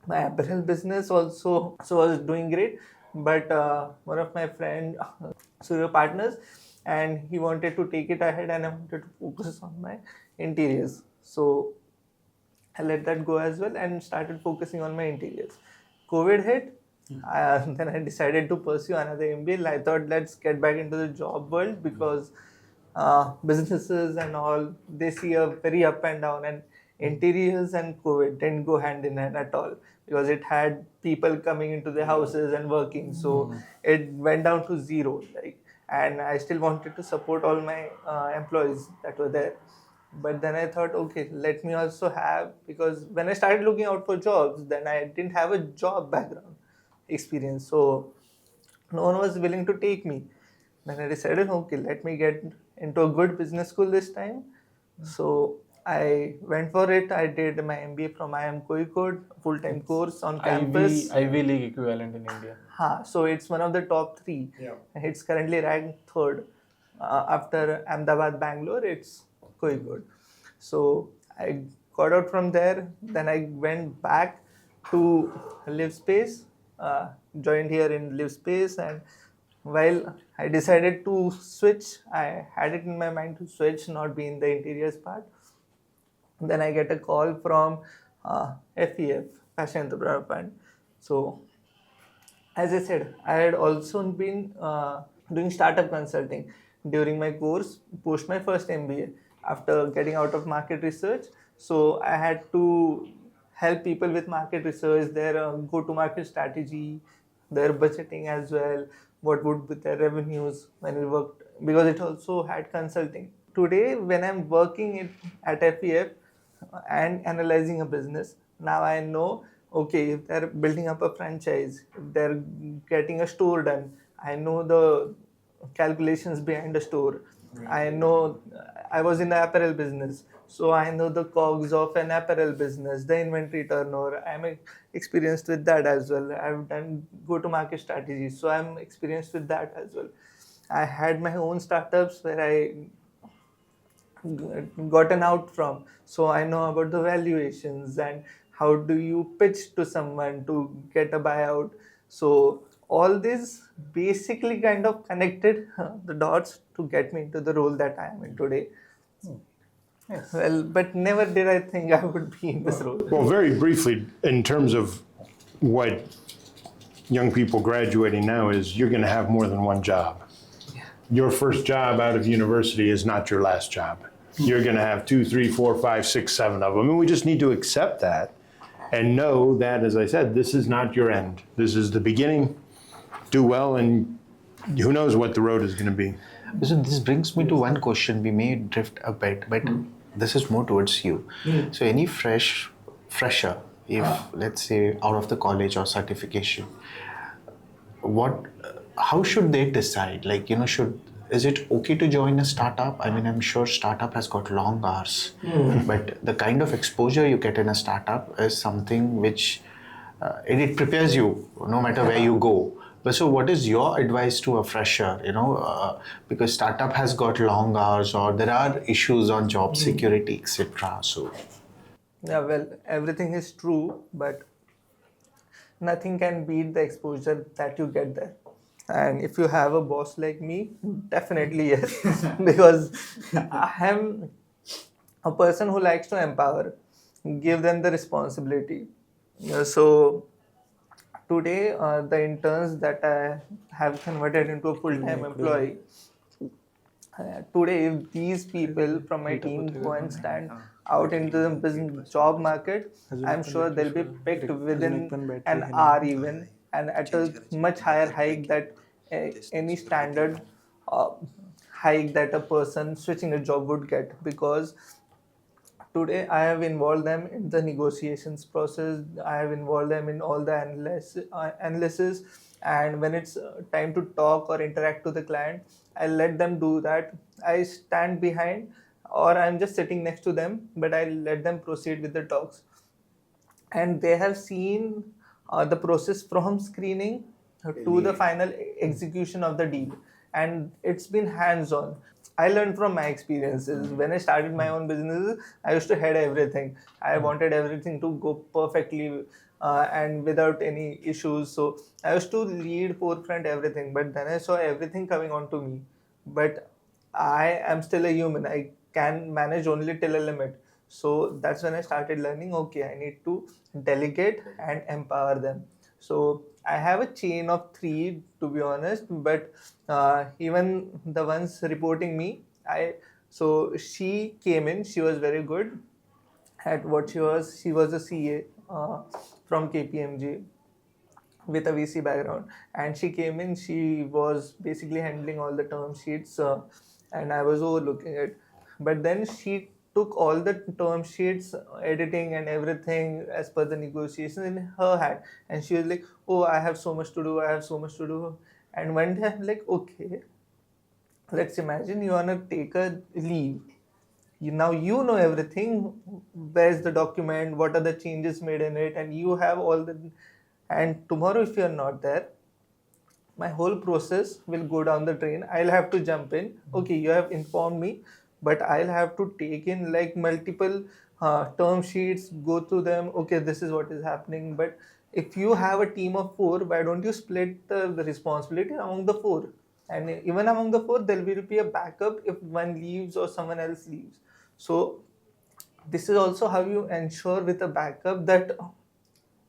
My apparel business also was doing great, but one of my friend, so we were partners, and he wanted to take it ahead, and I wanted to focus on my interiors. So I let that go as well and started focusing on my interiors. COVID hit. Then I decided to pursue another MBA. I thought, let's get back into the job world, because businesses and all, they see a very up and down, and interiors and COVID didn't go hand in hand at all, because it had people coming into the houses and working, so it went down to zero. Like, and I still wanted to support all my employees that were there. But then I thought, okay, let me also have, because when I started looking out for jobs, then I didn't have a job background experience, so no one was willing to take me. Then I decided, okay, let me get into a good business school this time. So I went for it. I did my MBA from IIM Kozhikode, full-time course on campus.
Ivy League equivalent in India.
So it's one of the top three.
Yeah.
It's currently ranked third. After Ahmedabad, Bangalore, it's Kozhikode. So I got out from there. Then I went back to LiveSpace, joined here in LiveSpace, and while I decided to switch, I had it in my mind to switch, not be in the interiors part. Then I get a call from FEF, Fashion Entrepreneur Fund. So, as I said, I had also been doing startup consulting during my course, post my first MBA, after getting out of market research. So, I had to help people with market research, their go-to-market strategy, their budgeting as well, what would be their revenues when we worked, because it also had consulting. Today, when I'm working at FEF and analyzing a business, now I know, okay, if they're building up a franchise, if they're getting a store done, I know the calculations behind a store. I know, I was in the apparel business, so I know the cogs of an apparel business, the inventory turnover. I'm experienced with that as well. I've done go-to-market strategies, so I'm experienced with that as well. I had my own startups where I gotten out from, so I know about the valuations and how do you pitch to someone to get a buyout. So all this basically kind of connected the dots to get me into the role that I am in today.
Yes.
Well, but never did I think I would be in this role.
Well, very briefly, in terms of what young people graduating now is, you're going to have more than one job. Your first job out of university is not your last job. You're going to have 2, 3, 4, 5, 6, 7 of them. And we just need to accept that and know that, as I said, this is not your end. This is the beginning. Do well, and who knows what the road is going to be.
So this brings me to one question. We may drift a bit, but this is more towards you. So any fresher, if let's say out of the college or certification, how should they decide? Like, is it okay to join a startup? I mean, I'm sure startup has got long hours, but the kind of exposure you get in a startup is something which it prepares you no matter where you go. But so what is your advice to a fresher, because startup has got long hours or there are issues on job security, etc. So,
Yeah, well, everything is true, but nothing can beat the exposure that you get there. And if you have a boss like me, definitely yes, because I am a person who likes to empower, give them the responsibility. So today, the interns that I have converted into a full-time employee, today, if these people from my team go and stand out into the business job market, I'm sure they'll be picked within an hour even, and at a much higher hike that any standard hike that a person switching a job would get, because today I have involved them in the negotiations process. I have involved them in all the analysis, and when it's time to talk or interact with the client, I let them do that. I stand behind, or I'm just sitting next to them, but I let them proceed with the talks. And they have seen the process from screening to the final execution of the deal, and it's been hands-on. I learned from my experiences. When I started my own businesses, I used to head everything. I wanted everything to go perfectly and without any issues. So I used to lead forefront everything, but then I saw everything coming onto me. But I am still a human. I can manage only till a limit. So that's when I started learning, okay, I need to delegate and empower them. So I have a chain of three, to be honest, but even the ones reporting me, so she came in, she was very good at what she was. She was a CA from KPMG with a VC background, and she came in. She was basically handling all the term sheets, and I was overlooking it. But then she took all the term sheets, editing and everything as per the negotiation in her hand, and she was like, "Oh, I have so much to do. I have so much to do." And one day I'm like, "Okay, let's imagine you wanna take a leave. Now you know everything. Where's the document? What are the changes made in it? And you have all the. And tomorrow, if you're not there, my whole process will go down the drain. I'll have to jump in. Okay, you have informed me, but I'll have to take in like multiple term sheets, go through them. Okay, this is what is happening. But if you have a team of four, why don't you split the responsibility among the four? And even among the four, there will be a backup if one leaves or someone else leaves. So this is also how you ensure with a backup that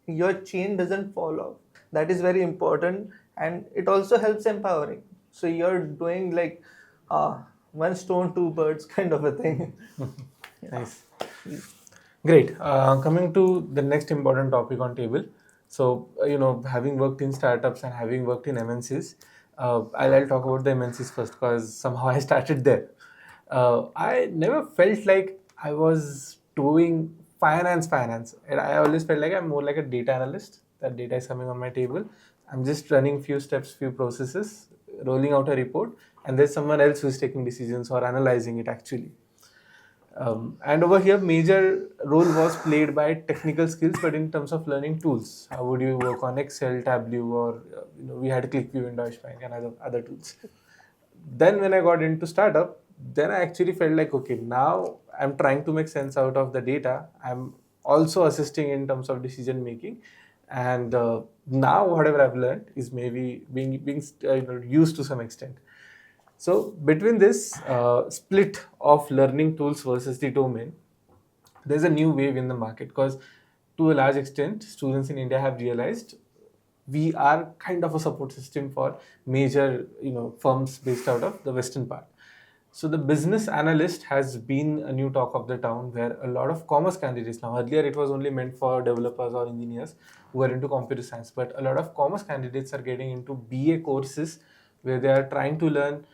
your chain doesn't fall off. That is very important, and it also helps empowering. So you're doing like one stone, two birds kind of a thing.
Nice. Great. Coming to the next important topic on table. So, having worked in startups and having worked in MNCs, I'll talk about the MNCs first because somehow I started there. I never felt like I was doing finance. And I always felt like I'm more like a data analyst. That data is coming on my table. I'm just running few steps, few processes, rolling out a report, and there's someone else who's taking decisions or analyzing it actually. And over here, major role was played by technical skills, but in terms of learning tools. How would you work on Excel, Tableau, or we had ClickView in Deutsche Bank and other tools. Then when I got into startup, then I actually felt like, okay, now I'm trying to make sense out of the data. I'm also assisting in terms of decision making. And now whatever I've learned is maybe being used to some extent. So between this split of learning tools versus the domain, there's a new wave in the market because to a large extent, students in India have realized we are kind of a support system for major firms based out of the western part. So the business analyst has been a new talk of the town where a lot of commerce candidates now, earlier it was only meant for developers or engineers who are into computer science, but a lot of commerce candidates are getting into BA courses where they are trying to learn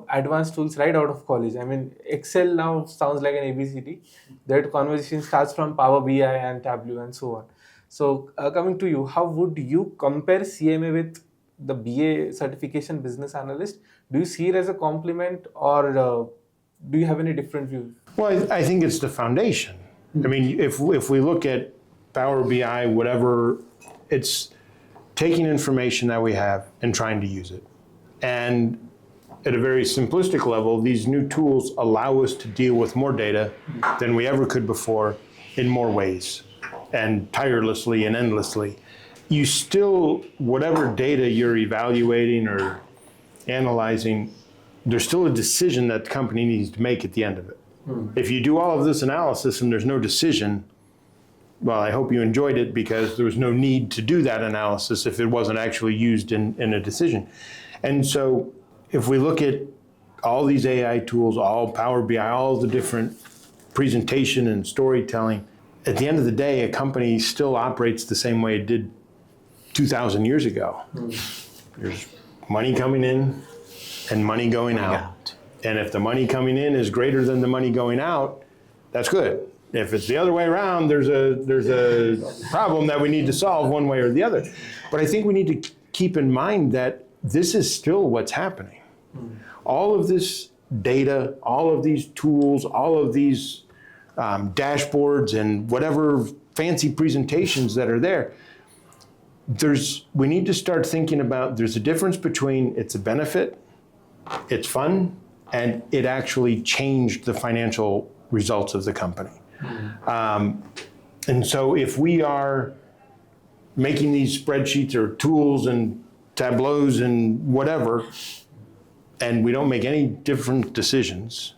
advanced tools right out of college. I mean, Excel now sounds like an ABCD. That conversation starts from Power BI and Tableau and so on. So coming to you, how would you compare CMA with the BA certification business analyst? Do you see it as a complement or do you have any different view?
Well, I think it's the foundation. I mean, if we look at Power BI, whatever, it's taking information that we have and trying to use it. And at a very simplistic level, these new tools allow us to deal with more data than we ever could before in more ways and tirelessly and endlessly. You still, whatever data you're evaluating or analyzing, there's still a decision that the company needs to make at the end of it. If you do all of this analysis and there's no decision, well, I hope you enjoyed it because there was no need to do that analysis if it wasn't actually used in a decision. And so if we look at all these AI tools, all Power BI, all the different presentation and storytelling, at the end of the day, a company still operates the same way it did 2,000 years ago. There's money coming in and money going out. And if the money coming in is greater than the money going out, that's good. If it's the other way around, there's a problem that we need to solve one way or the other. But I think we need to keep in mind that this is still what's happening. All of this data, all of these tools, all of these dashboards and whatever fancy presentations that are there, we need to start thinking about there's a difference between it's a benefit, it's fun, and it actually changed the financial results of the company. And so if we are making these spreadsheets or tools and tableaus and whatever, and we don't make any different decisions.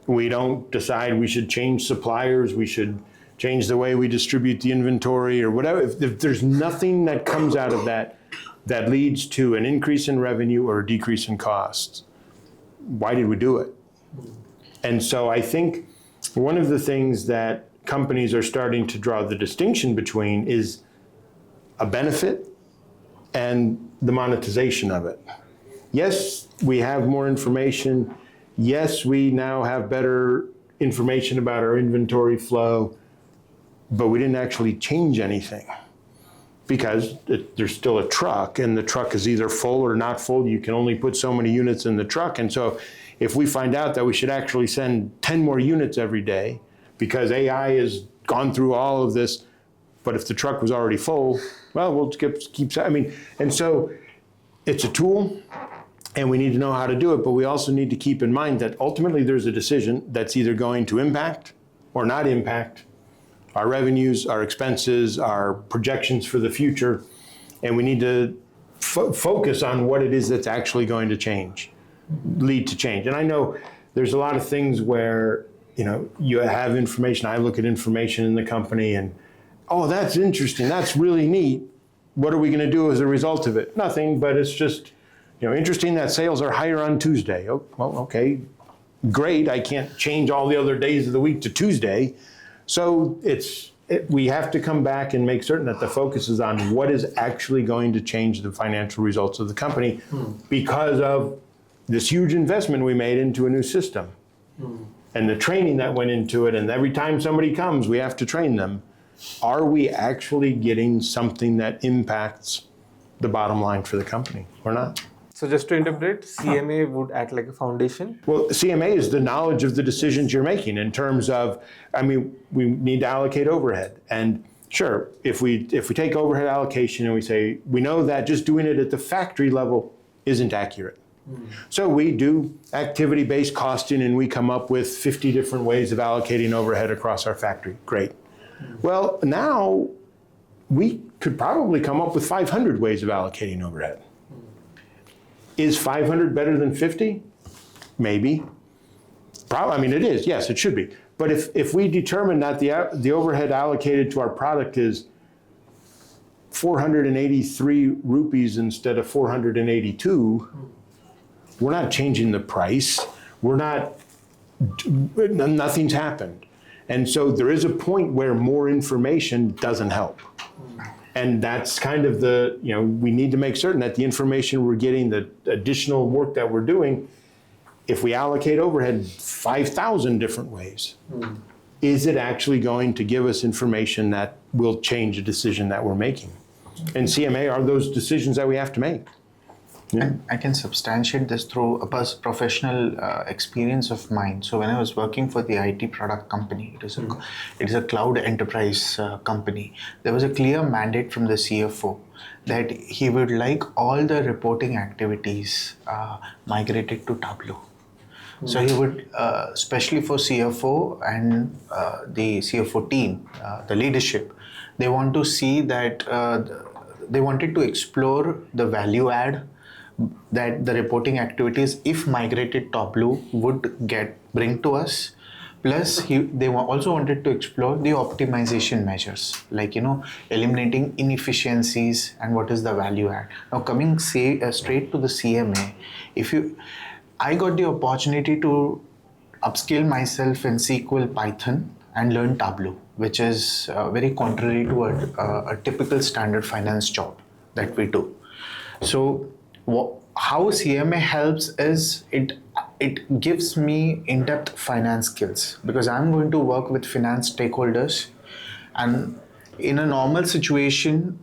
We don't decide we should change suppliers, we should change the way we distribute the inventory or whatever. If there's nothing that comes out of that that leads to an increase in revenue or a decrease in costs, why did we do it? And so I think one of the things that companies are starting to draw the distinction between is a benefit and the monetization of it. Yes, we have more information. Yes, we now have better information about our inventory flow, but we didn't actually change anything because there's still a truck and the truck is either full or not full. You can only put so many units in the truck. And so if we find out that we should actually send 10 more units every day because AI has gone through all of this, but if the truck was already full, well, we'll keep, and so it's a tool and we need to know how to do it, but we also need to keep in mind that ultimately there's a decision that's either going to impact or not impact our revenues, our expenses, our projections for the future, and we need to focus on what it is that's actually going to lead to change. And I know there's a lot of things where, you have information, I look at information in the company and, oh, that's interesting, that's really neat. What are we gonna do as a result of it? Nothing, but it's just, interesting that sales are higher on Tuesday. Oh, well, okay, great, I can't change all the other days of the week to Tuesday. So we have to come back and make certain that the focus is on what is actually going to change the financial results of the company because of this huge investment we made into a new system and the training that went into it. And every time somebody comes, we have to train them. Are we actually getting something that impacts the bottom line for the company or not?
So just to interpret, CMA would act like a foundation?
Well, CMA is the knowledge of the decisions you're making in terms of, we need to allocate overhead. And sure, if we take overhead allocation and we say, we know that just doing it at the factory level isn't accurate. So we do activity-based costing and we come up with 50 different ways of allocating overhead across our factory. Great. Well, now we could probably come up with 500 ways of allocating overhead. Is 500 better than 50? Maybe. Probably, it is. Yes, it should be. But if we determine that the overhead allocated to our product is 483 rupees instead of 482, we're not changing the price. Nothing's happened. And so there is a point where more information doesn't help. And that's kind of we need to make certain that the information we're getting, the additional work that we're doing, if we allocate overhead 5,000 different ways, is it actually going to give us information that will change a decision that we're making? And CMA are those decisions that we have to make. Yeah.
I can substantiate this through a professional experience of mine. So when I was working for the IT product company, it is a cloud enterprise company. There was a clear mandate from the CFO that he would like all the reporting activities migrated to Tableau. So he would, especially for CFO and the CFO team, the leadership, they want to see that they wanted to explore the value add that the reporting activities, if migrated Tableau, would bring to us. Plus, they also wanted to explore the optimization measures, like eliminating inefficiencies and what is the value add. Now, coming straight to the CMA, I got the opportunity to upskill myself in SQL, Python, and learn Tableau, which is very contrary to a typical standard finance job that we do. So how CMA helps is it gives me in-depth finance skills, because I'm going to work with finance stakeholders, and in a normal situation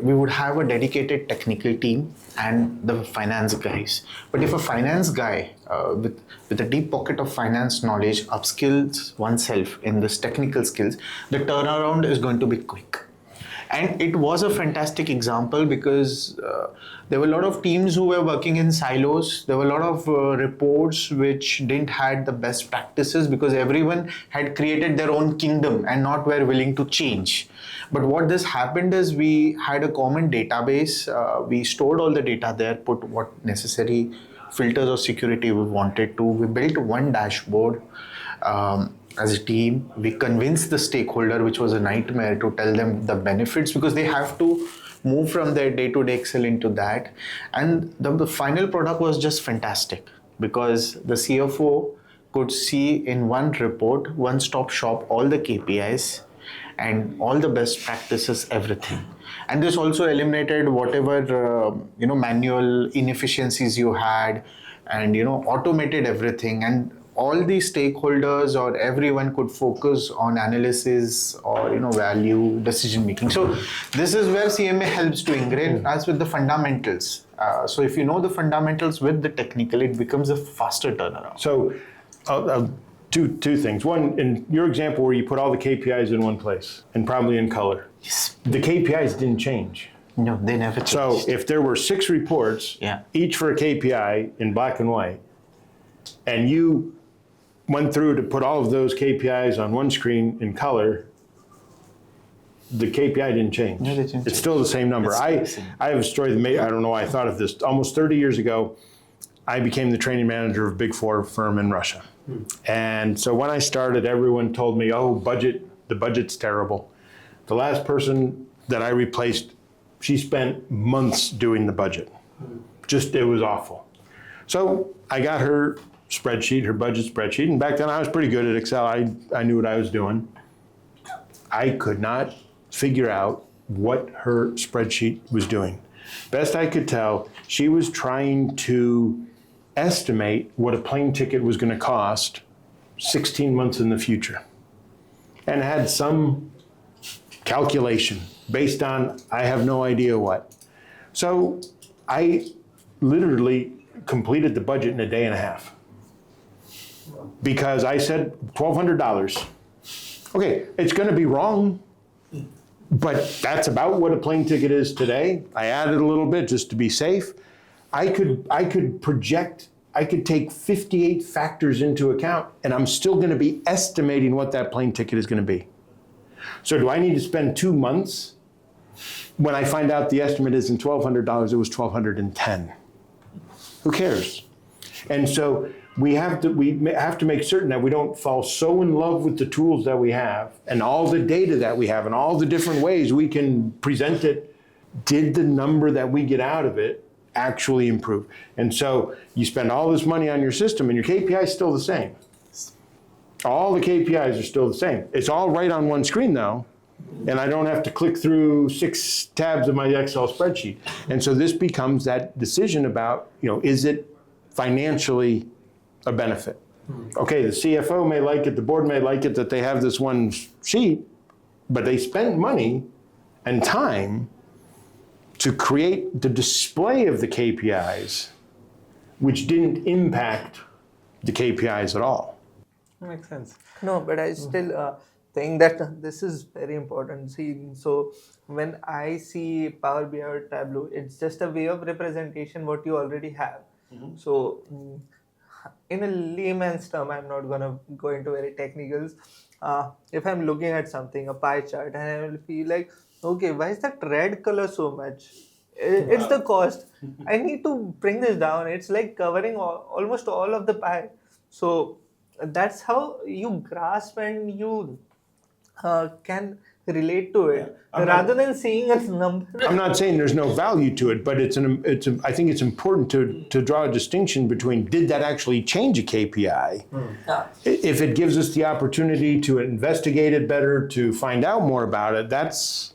we would have a dedicated technical team and the finance guys. But if a finance guy with a deep pocket of finance knowledge upskills oneself in this technical skills, the turnaround is going to be quick. And it was a fantastic example because there were a lot of teams who were working in silos. There were a lot of reports which didn't had the best practices because everyone had created their own kingdom and not were willing to change. But what this happened is we had a common database. We stored all the data there, put what necessary filters or security we wanted to. We built one dashboard. As a team, we convinced the stakeholder, which was a nightmare, to tell them the benefits because they have to move from their day-to-day Excel into that. And the final product was just fantastic because the CFO could see in one report, one-stop shop, all the KPIs and all the best practices, everything. And this also eliminated whatever manual inefficiencies you had, and automated everything. And all the stakeholders or everyone could focus on analysis or value decision making. So this is where CMA helps to ingrain us with the fundamentals. So if you know the fundamentals with the technical, it becomes a faster turnaround.
So two things. One, in your example where you put all the KPIs in one place and probably in color,
Yes.
the KPIs didn't change.
No, they never changed.
So if there were 6 reports, each for a KPI in black and white, and you went through to put all of those KPIs on one screen in color, the KPI didn't change.
No, they didn't
it's
change.
still the same number.
It's
I
the same.
have a story that I don't know why I thought of this. Almost 30 years ago, I became the training manager of a Big Four firm in Russia. And so when I started, everyone told me, oh, the budget's terrible. The last person that I replaced, she spent months doing the budget. It was awful. So I got her spreadsheet, her budget spreadsheet, and back then I was pretty good at Excel. I knew what I was doing. I could not figure out what her spreadsheet was doing. Best I could tell, she was trying to estimate what a plane ticket was going to cost 16 months in the future, and had some calculation based on I have no idea what. So I literally completed the budget in a day and a half because I said $1,200. Okay, it's going to be wrong, but that's about what a plane ticket is today. I added a little bit just to be safe. I could project, I could take 58 factors into account, and I'm still going to be estimating what that plane ticket is going to be. So do I need to spend 2 months when I find out the estimate isn't $1,200, it was $1,210? Who cares? And so we have to make certain that we don't fall so in love with the tools that we have and all the data that we have and all the different ways we can present it. Did the number that we get out of it actually improve? And so you spend all this money on your system and your KPI is still the same. All the KPIs are still the same. It's all right on one screen though, and I don't have to click through 6 tabs of my Excel spreadsheet. And so this becomes that decision about, is it financially a benefit? Okay, the CFO may like it, the board may like it that they have this one sheet, but they spent money and time to create the display of the KPIs, which didn't impact the KPIs at all.
Makes sense.
No, but I still think that this is very important. See, so when I see Power BI or Tableau, it's just a way of representation what you already have. So in a layman's term, I'm not gonna go into very technicals. If I'm looking at something, a pie chart, and I will feel like, okay, why is that red color so much? It's the cost. I need to bring this down. It's like covering almost all of the pie. So that's how you grasp and you can relate to it rather than seeing a number.
I'm not saying there's no value to it, but I think it's important to draw a distinction between did that actually change a KPI? If it gives us the opportunity to investigate it better, to find out more about it, that's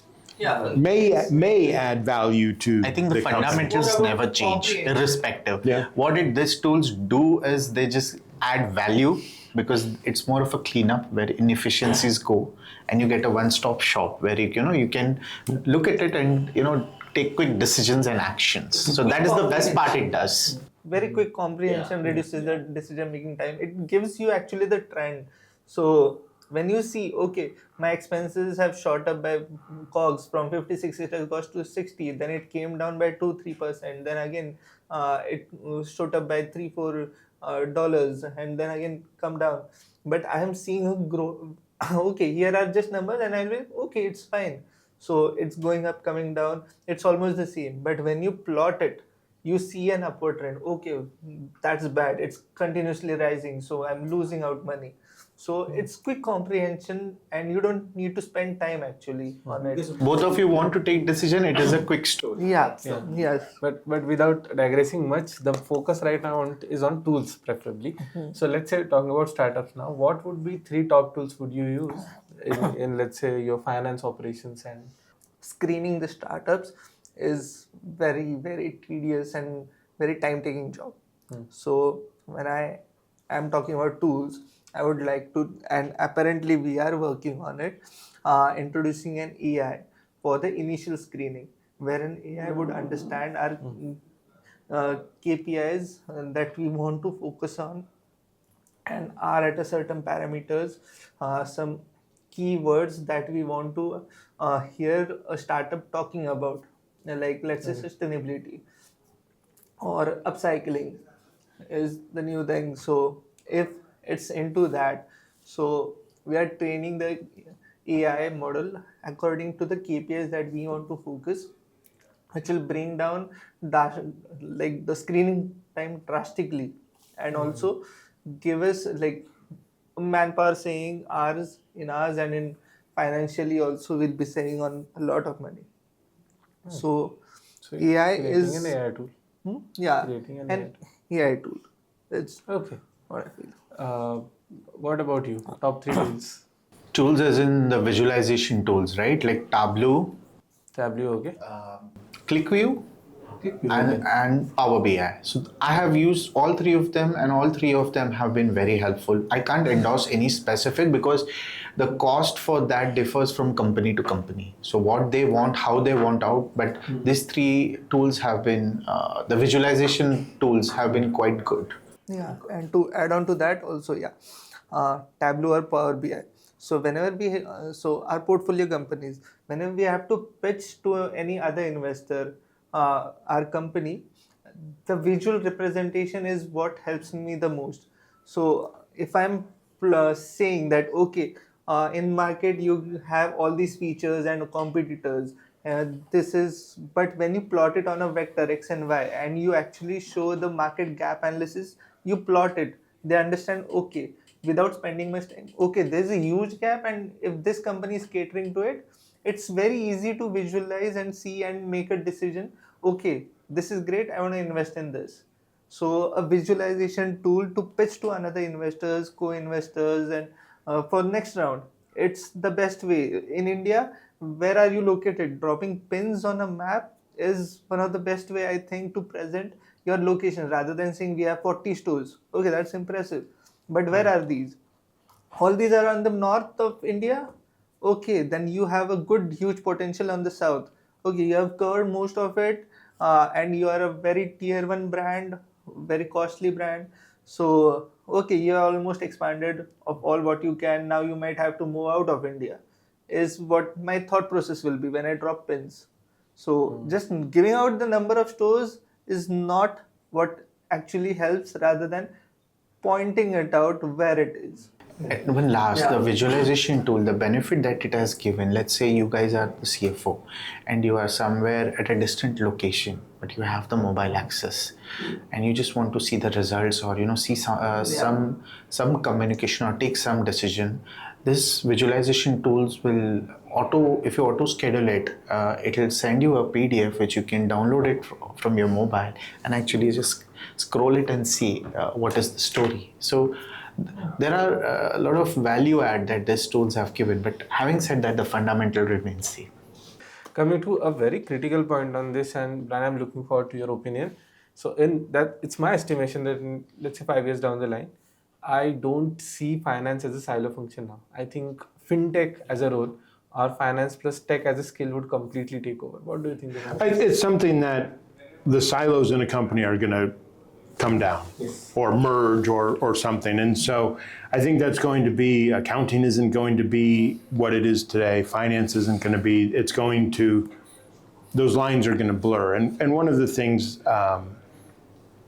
may add value to
I think the fundamentals never change, irrespective. What did these tools do is they just add value because it's more of a cleanup where inefficiencies go, and you get a one-stop shop where you can look at it and take quick decisions and actions. So that is the best part it does.
Very quick comprehension reduces the decision making time. It gives you actually the trend. So When you see, okay, my expenses have shot up by COGS from 56 it has got to 60, then it came down by 2-3%, then again it shot up by $3-4 and then again come down. But I am seeing a grow. Okay, here are just numbers, and I'll be okay, it's fine. So it's going up, coming down, it's almost the same. But when you plot it, you see an upward trend. Okay, that's bad, it's continuously rising, so I'm losing out money. So it's quick comprehension, and you don't need to spend time actually on it.
Both of you want to take decision. It is a quick story.
Yeah. Yes.
But without digressing much, the focus right now is on tools preferably. So let's say talking about startups now, what would be 3 top tools would you use in let's say your finance operations? And
Screening the startups is very, very tedious and very time taking job. So when I am talking about tools, I would like to, and apparently we are working on it, introducing an AI for the initial screening, where an AI would understand our KPIs that we want to focus on and are at a certain parameters, some keywords that we want to hear a startup talking about, like let's say sustainability or upcycling is the new thing. So if it's into that, so we are training the AI model according to the KPIs that we want to focus, which will bring down like the screening time drastically, and also give us like manpower saving hours in hours, and in financially also will be saving on a lot of money. So AI
creating
is
an AI tool.
yeah,
Creating an
an AI tool. It's
Okay.
what I feel.
What about you? Top 3 tools.
Tools as in the visualization tools, right? Like Tableau,
Tableau, okay.
ClickView, and Power BI. So I have used all 3 of them, and all 3 of them have been very helpful. I can't endorse any specific because the cost for that differs from company to company. So what they want, how they want out, but these 3 tools have been, the visualization tools have been quite good.
Yeah, and to add on to that also, Tableau or Power BI. So whenever we, so our portfolio companies, whenever we have to pitch to any other investor, our company, the visual representation is what helps me the most. So if I'm saying that, okay, in market you have all these features and competitors, this is, but when you plot it on a vector X and Y, and you actually show the market gap analysis, you plot it, they understand, okay, without spending much time, okay, there's a huge gap, and if this company is catering to it, it's very easy to visualize and see and make a decision. Okay, this is great, I want to invest in this. So a visualization tool to pitch to another investors, co-investors, and for next round, it's the best way. In India, where are you located? Dropping pins on a map is one of the best way, I think, to present your location, rather than saying we have 40 stores. Okay, that's impressive, but where are these? All these are on the north of India. Okay, then you have a good huge potential on the south. Okay, you have covered most of it, and you are a very tier 1 brand, very costly brand. So okay, you are almost expanded of all what you can. Now you might have to move out of India, is what my thought process will be when I drop pins. So just giving out the number of stores is not what actually helps, rather than pointing it out where it is.
And one last, the visualization tool, the benefit that it has given, let's say you guys are the CFO and you are somewhere at a distant location, but you have the mobile access and you just want to see the results, or see some communication or take some decision. This visualization tools will if you auto schedule it, it will send you a PDF which you can download it from your mobile and actually just scroll it and see what is the story. So there are a lot of value add that these tools have given, but having said that, the fundamental remains same.
Coming to a very critical point on this, and Brian, I'm looking forward to your opinion. So in that, it's my estimation that in, let's say 5 years down the line, I don't see finance as a silo function now. I think fintech as a role, or finance plus tech as a skill, would completely take over. What do you think about that?
It's something that the silos in a company are going to come down or merge or something. And so I think that's going to be, accounting isn't going to be what it is today. Finance isn't going to be, it's going to, those lines are going to blur. And one of the things,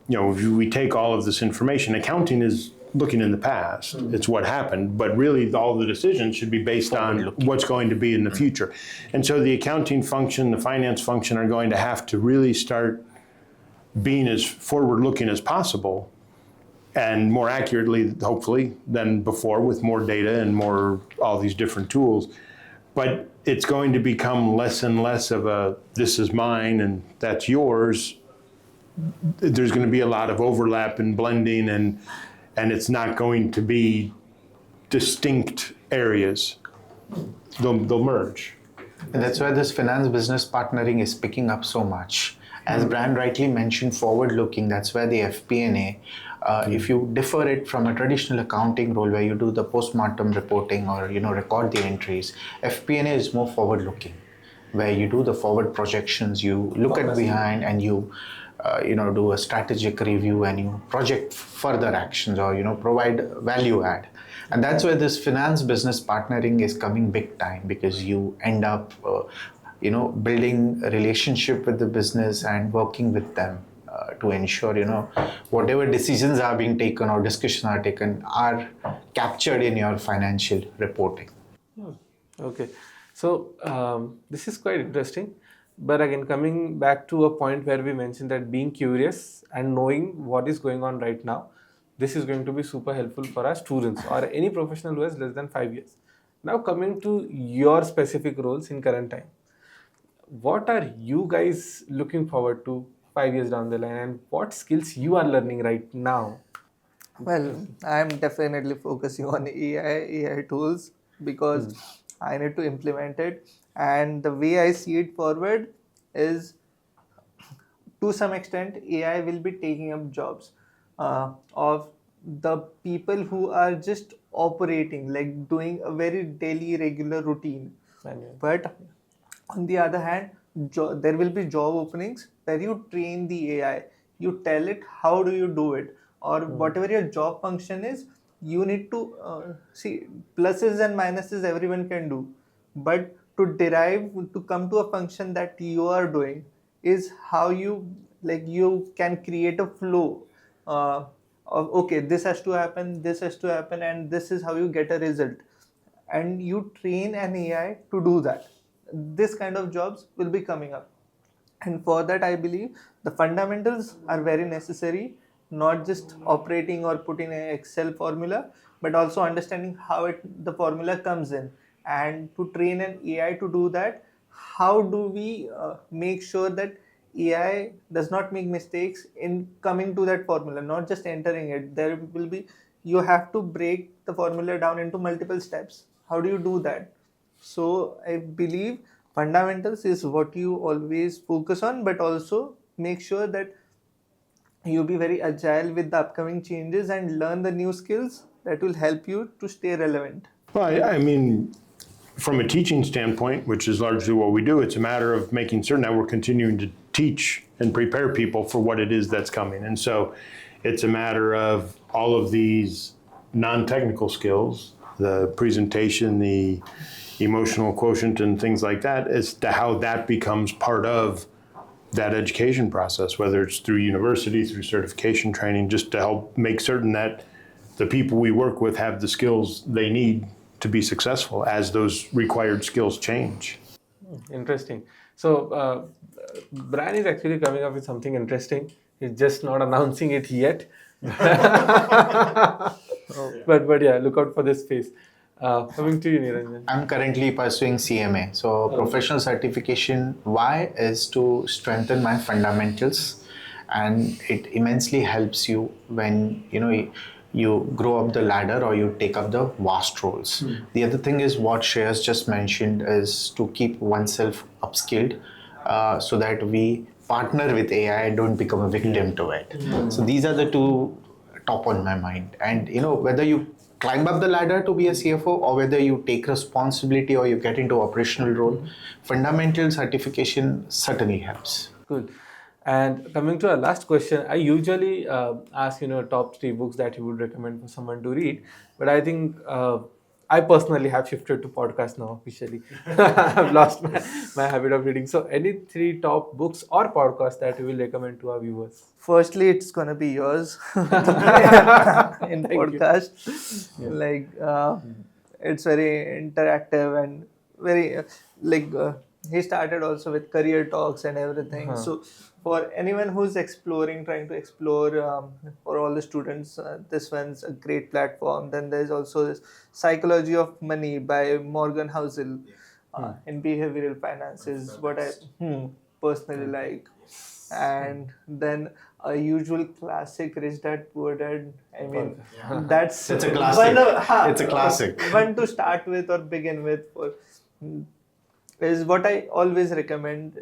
if we take all of this information, accounting is looking in the past. It's what happened, but really all the decisions should be based on what's going to be in the future. And so the accounting function, the finance function are going to have to really start being as forward-looking as possible and more accurately, hopefully, than before with more data and more all these different tools. But it's going to become less and less of a, this is mine and that's yours. There's going to be a lot of overlap and blending, and it's not going to be distinct areas. They'll merge.
And that's why this finance business partnering is picking up so much. As Brian rightly mentioned, forward-looking, that's where the FP&A, if you differ it from a traditional accounting role where you do the post-mortem reporting or, record the entries, FP&A is more forward-looking, where you do the forward projections, you look at behind and you, do a strategic review and you project further actions or, provide value add. And that's where this finance business partnering is coming big time, because you end up building a relationship with the business and working with them to ensure, whatever decisions are being taken or discussions are taken are captured in your financial reporting.
Okay. So this is quite interesting. But again, coming back to a point where we mentioned that being curious and knowing what is going on right now, this is going to be super helpful for our students or any professional who has less than 5 years. Now coming to your specific roles in current time. What are you guys looking forward to 5 years down the line, and what skills you are learning right now?
Well, I'm definitely focusing on AI tools because I need to implement it. And the way I see it forward is, to some extent, AI will be taking up jobs of the people who are just operating, like doing a very daily, regular routine. But on the other hand, there will be job openings where you train the AI. You tell it how do you do it, or whatever your job function is. You need to see pluses and minuses everyone can do, but to come to a function that you are doing is how you can create a flow of, okay, this has to happen, and this is how you get a result, and you train an AI to do that. This kind of jobs will be coming up, and for that I believe the fundamentals are very necessary, not just operating or putting an Excel formula, but also understanding how the formula comes in. And to train an AI to do that, how do we make sure that AI does not make mistakes in coming to that formula, not just entering it. You have to break the formula down into multiple steps. How do you do that? So I believe fundamentals is what you always focus on, but also make sure that you be very agile with the upcoming changes and learn the new skills that will help you to stay relevant.
Well, I mean, from a teaching standpoint, which is largely what we do, it's a matter of making certain that we're continuing to teach and prepare people for what it is that's coming. And so it's a matter of all of these non-technical skills, the presentation, the emotional quotient and things like that, as to how that becomes part of that education process, whether it's through university, through certification training, just to help make certain that the people we work with have the skills they need to be successful as those required skills change.
Interesting. So Brian is actually coming up with something interesting. He's just not announcing it yet. But yeah, look out for this space. Coming to you, Niranjan.
I'm currently pursuing CMA. So professional certification, why is to strengthen my fundamentals, and it immensely helps you when you grow up the ladder or you take up the vast roles. The other thing is what Shreyas just mentioned is to keep oneself upskilled so that we partner with AI and don't become a victim to it. So these are the two top on my mind. And whether you climb up the ladder to be a CFO or whether you take responsibility or you get into operational role, fundamental certification certainly helps.
Cool. And coming to our last question, I usually ask, top 3 books that you would recommend for someone to read. But I think I personally have shifted to podcast now officially. I've lost my habit of reading. So any 3 top books or podcasts that you will recommend to our viewers?
Firstly, it's gonna be yours in
Thank you.
podcast. Like it's very interactive and very he started also with career talks and everything. So for anyone who's trying to explore, for all the students, this one's a great platform. Then there's also this Psychology of Money by Morgan Housel in behavioral finance is what I personally like. And then a usual classic, Rich Dad Poor Dad. I mean, that's
It's a classic. It's a classic.
One to start with or begin with is what I always recommend.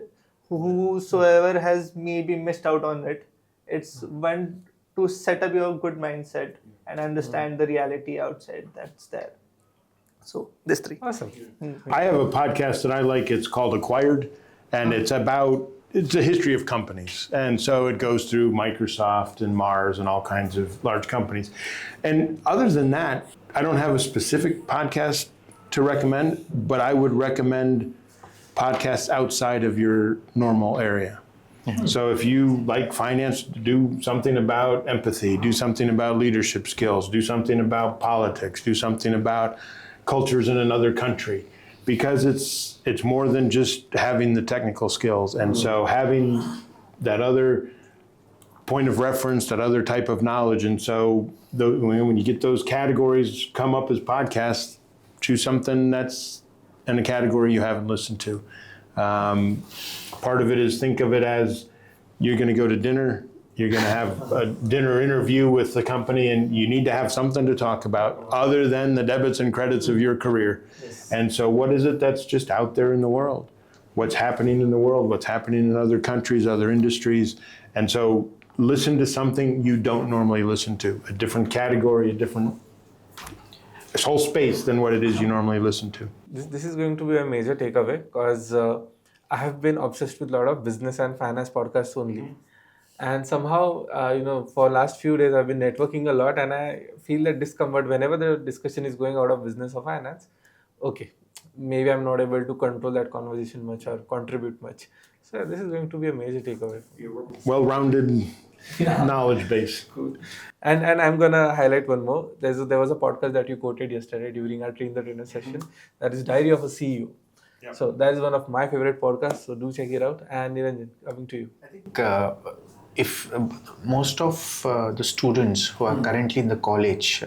Whosoever has maybe missed out on it, it's one to set up your good mindset and understand the reality outside that's there. So these 3.
Awesome.
I have a podcast that I like. It's called Acquired, and it's a history of companies. And so it goes through Microsoft and Mars and all kinds of large companies. And other than that, I don't have a specific podcast to recommend, but I would recommend podcasts outside of your normal area. So if you like finance, do something about empathy, do something about leadership skills, do something about politics, do something about cultures in another country, because it's more than just having the technical skills. And so having that other point of reference, that other type of knowledge. And so when you get those categories come up as podcasts, choose something that's in a category you haven't listened to. Part of it is, think of it as you're going to go to dinner, you're going to have a dinner interview with the company, and you need to have something to talk about other than the debits and credits of your career. Yes. And so what is it that's just out there in the world? What's happening in the world? What's happening in other countries, other industries? And so listen to something you don't normally listen to, a different category, a whole space than what it is you normally listen to.
This is going to be a major takeaway, because I have been obsessed with a lot of business and finance podcasts only. And somehow, for last few days, I've been networking a lot, and I feel that discomfort whenever the discussion is going out of business or finance. Okay, maybe I'm not able to control that conversation much or contribute much. So this is going to be a major takeaway.
Well-rounded knowledge base.
Cool. And I'm gonna highlight one more. There was a podcast that you quoted yesterday during our Train the Trainer session. That is Diary of a CEO. Yep. So that is one of my favorite podcasts. So do check it out. And Niranjan, coming to you.
I think if most of the students who are currently in the college,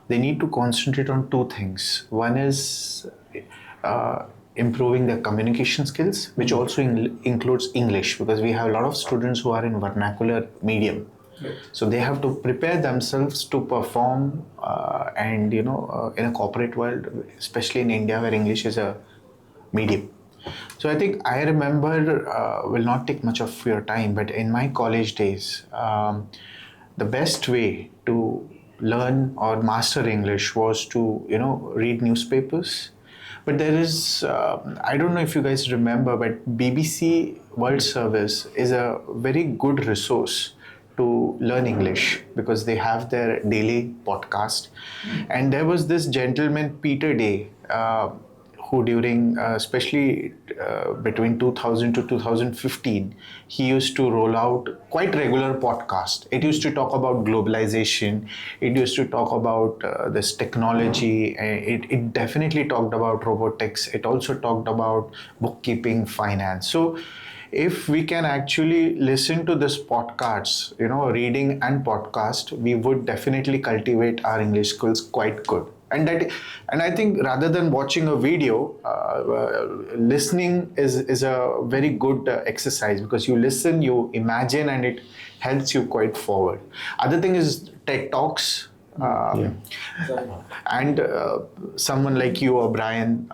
they need to concentrate on 2 things. One is improving their communication skills, which also includes English, because we have a lot of students who are in vernacular medium. Right. So they have to prepare themselves to perform and in a corporate world, especially in India where English is a medium. So I think I remember, will not take much of your time, but in my college days, the best way to learn or master English was to, read newspapers. But there is, I don't know if you guys remember, but BBC World Service is a very good resource to learn English, because they have their daily podcast. And there was this gentleman, Peter Day, who during, especially between 2000 to 2015, he used to roll out quite regular podcast. It used to talk about globalization. It used to talk about this technology. It definitely talked about robotics. It also talked about bookkeeping, finance. So if we can actually listen to this podcasts, reading and podcast, we would definitely cultivate our English skills quite good. And I think rather than watching a video, listening is a very good exercise, because you listen, you imagine, and it helps you quite forward. Other thing is TED Talks. And someone like you or Brian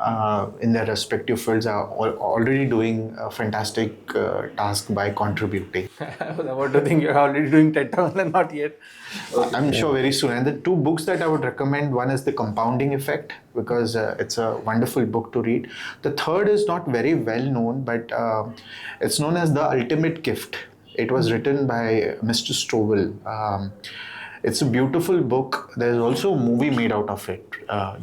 in their respective fields are already doing a fantastic task by contributing.
I was about to think you're already doing TED Talks and not yet.
I'm sure very soon. And the 2 books that I would recommend, one is The Compounding Effect, because it's a wonderful book to read. The third is not very well known, but it's known as The Ultimate Gift. It was written by Mr. Stovall. It's a beautiful book. There's also a movie made out of it,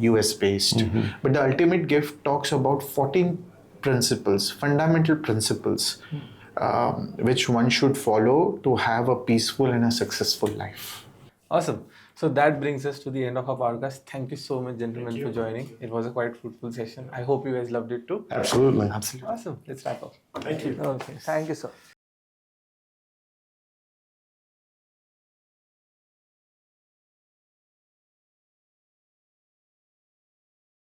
US based. But the ultimate gift talks about 14 principles, fundamental principles, which one should follow to have a peaceful and a successful life.
Awesome. So that brings us to the end of our podcast. Thank you so much, gentlemen, for joining. It was a quite fruitful session. I hope you guys loved it too.
Absolutely.
Awesome. Let's wrap up.
Thank you.
Okay, thank you, sir.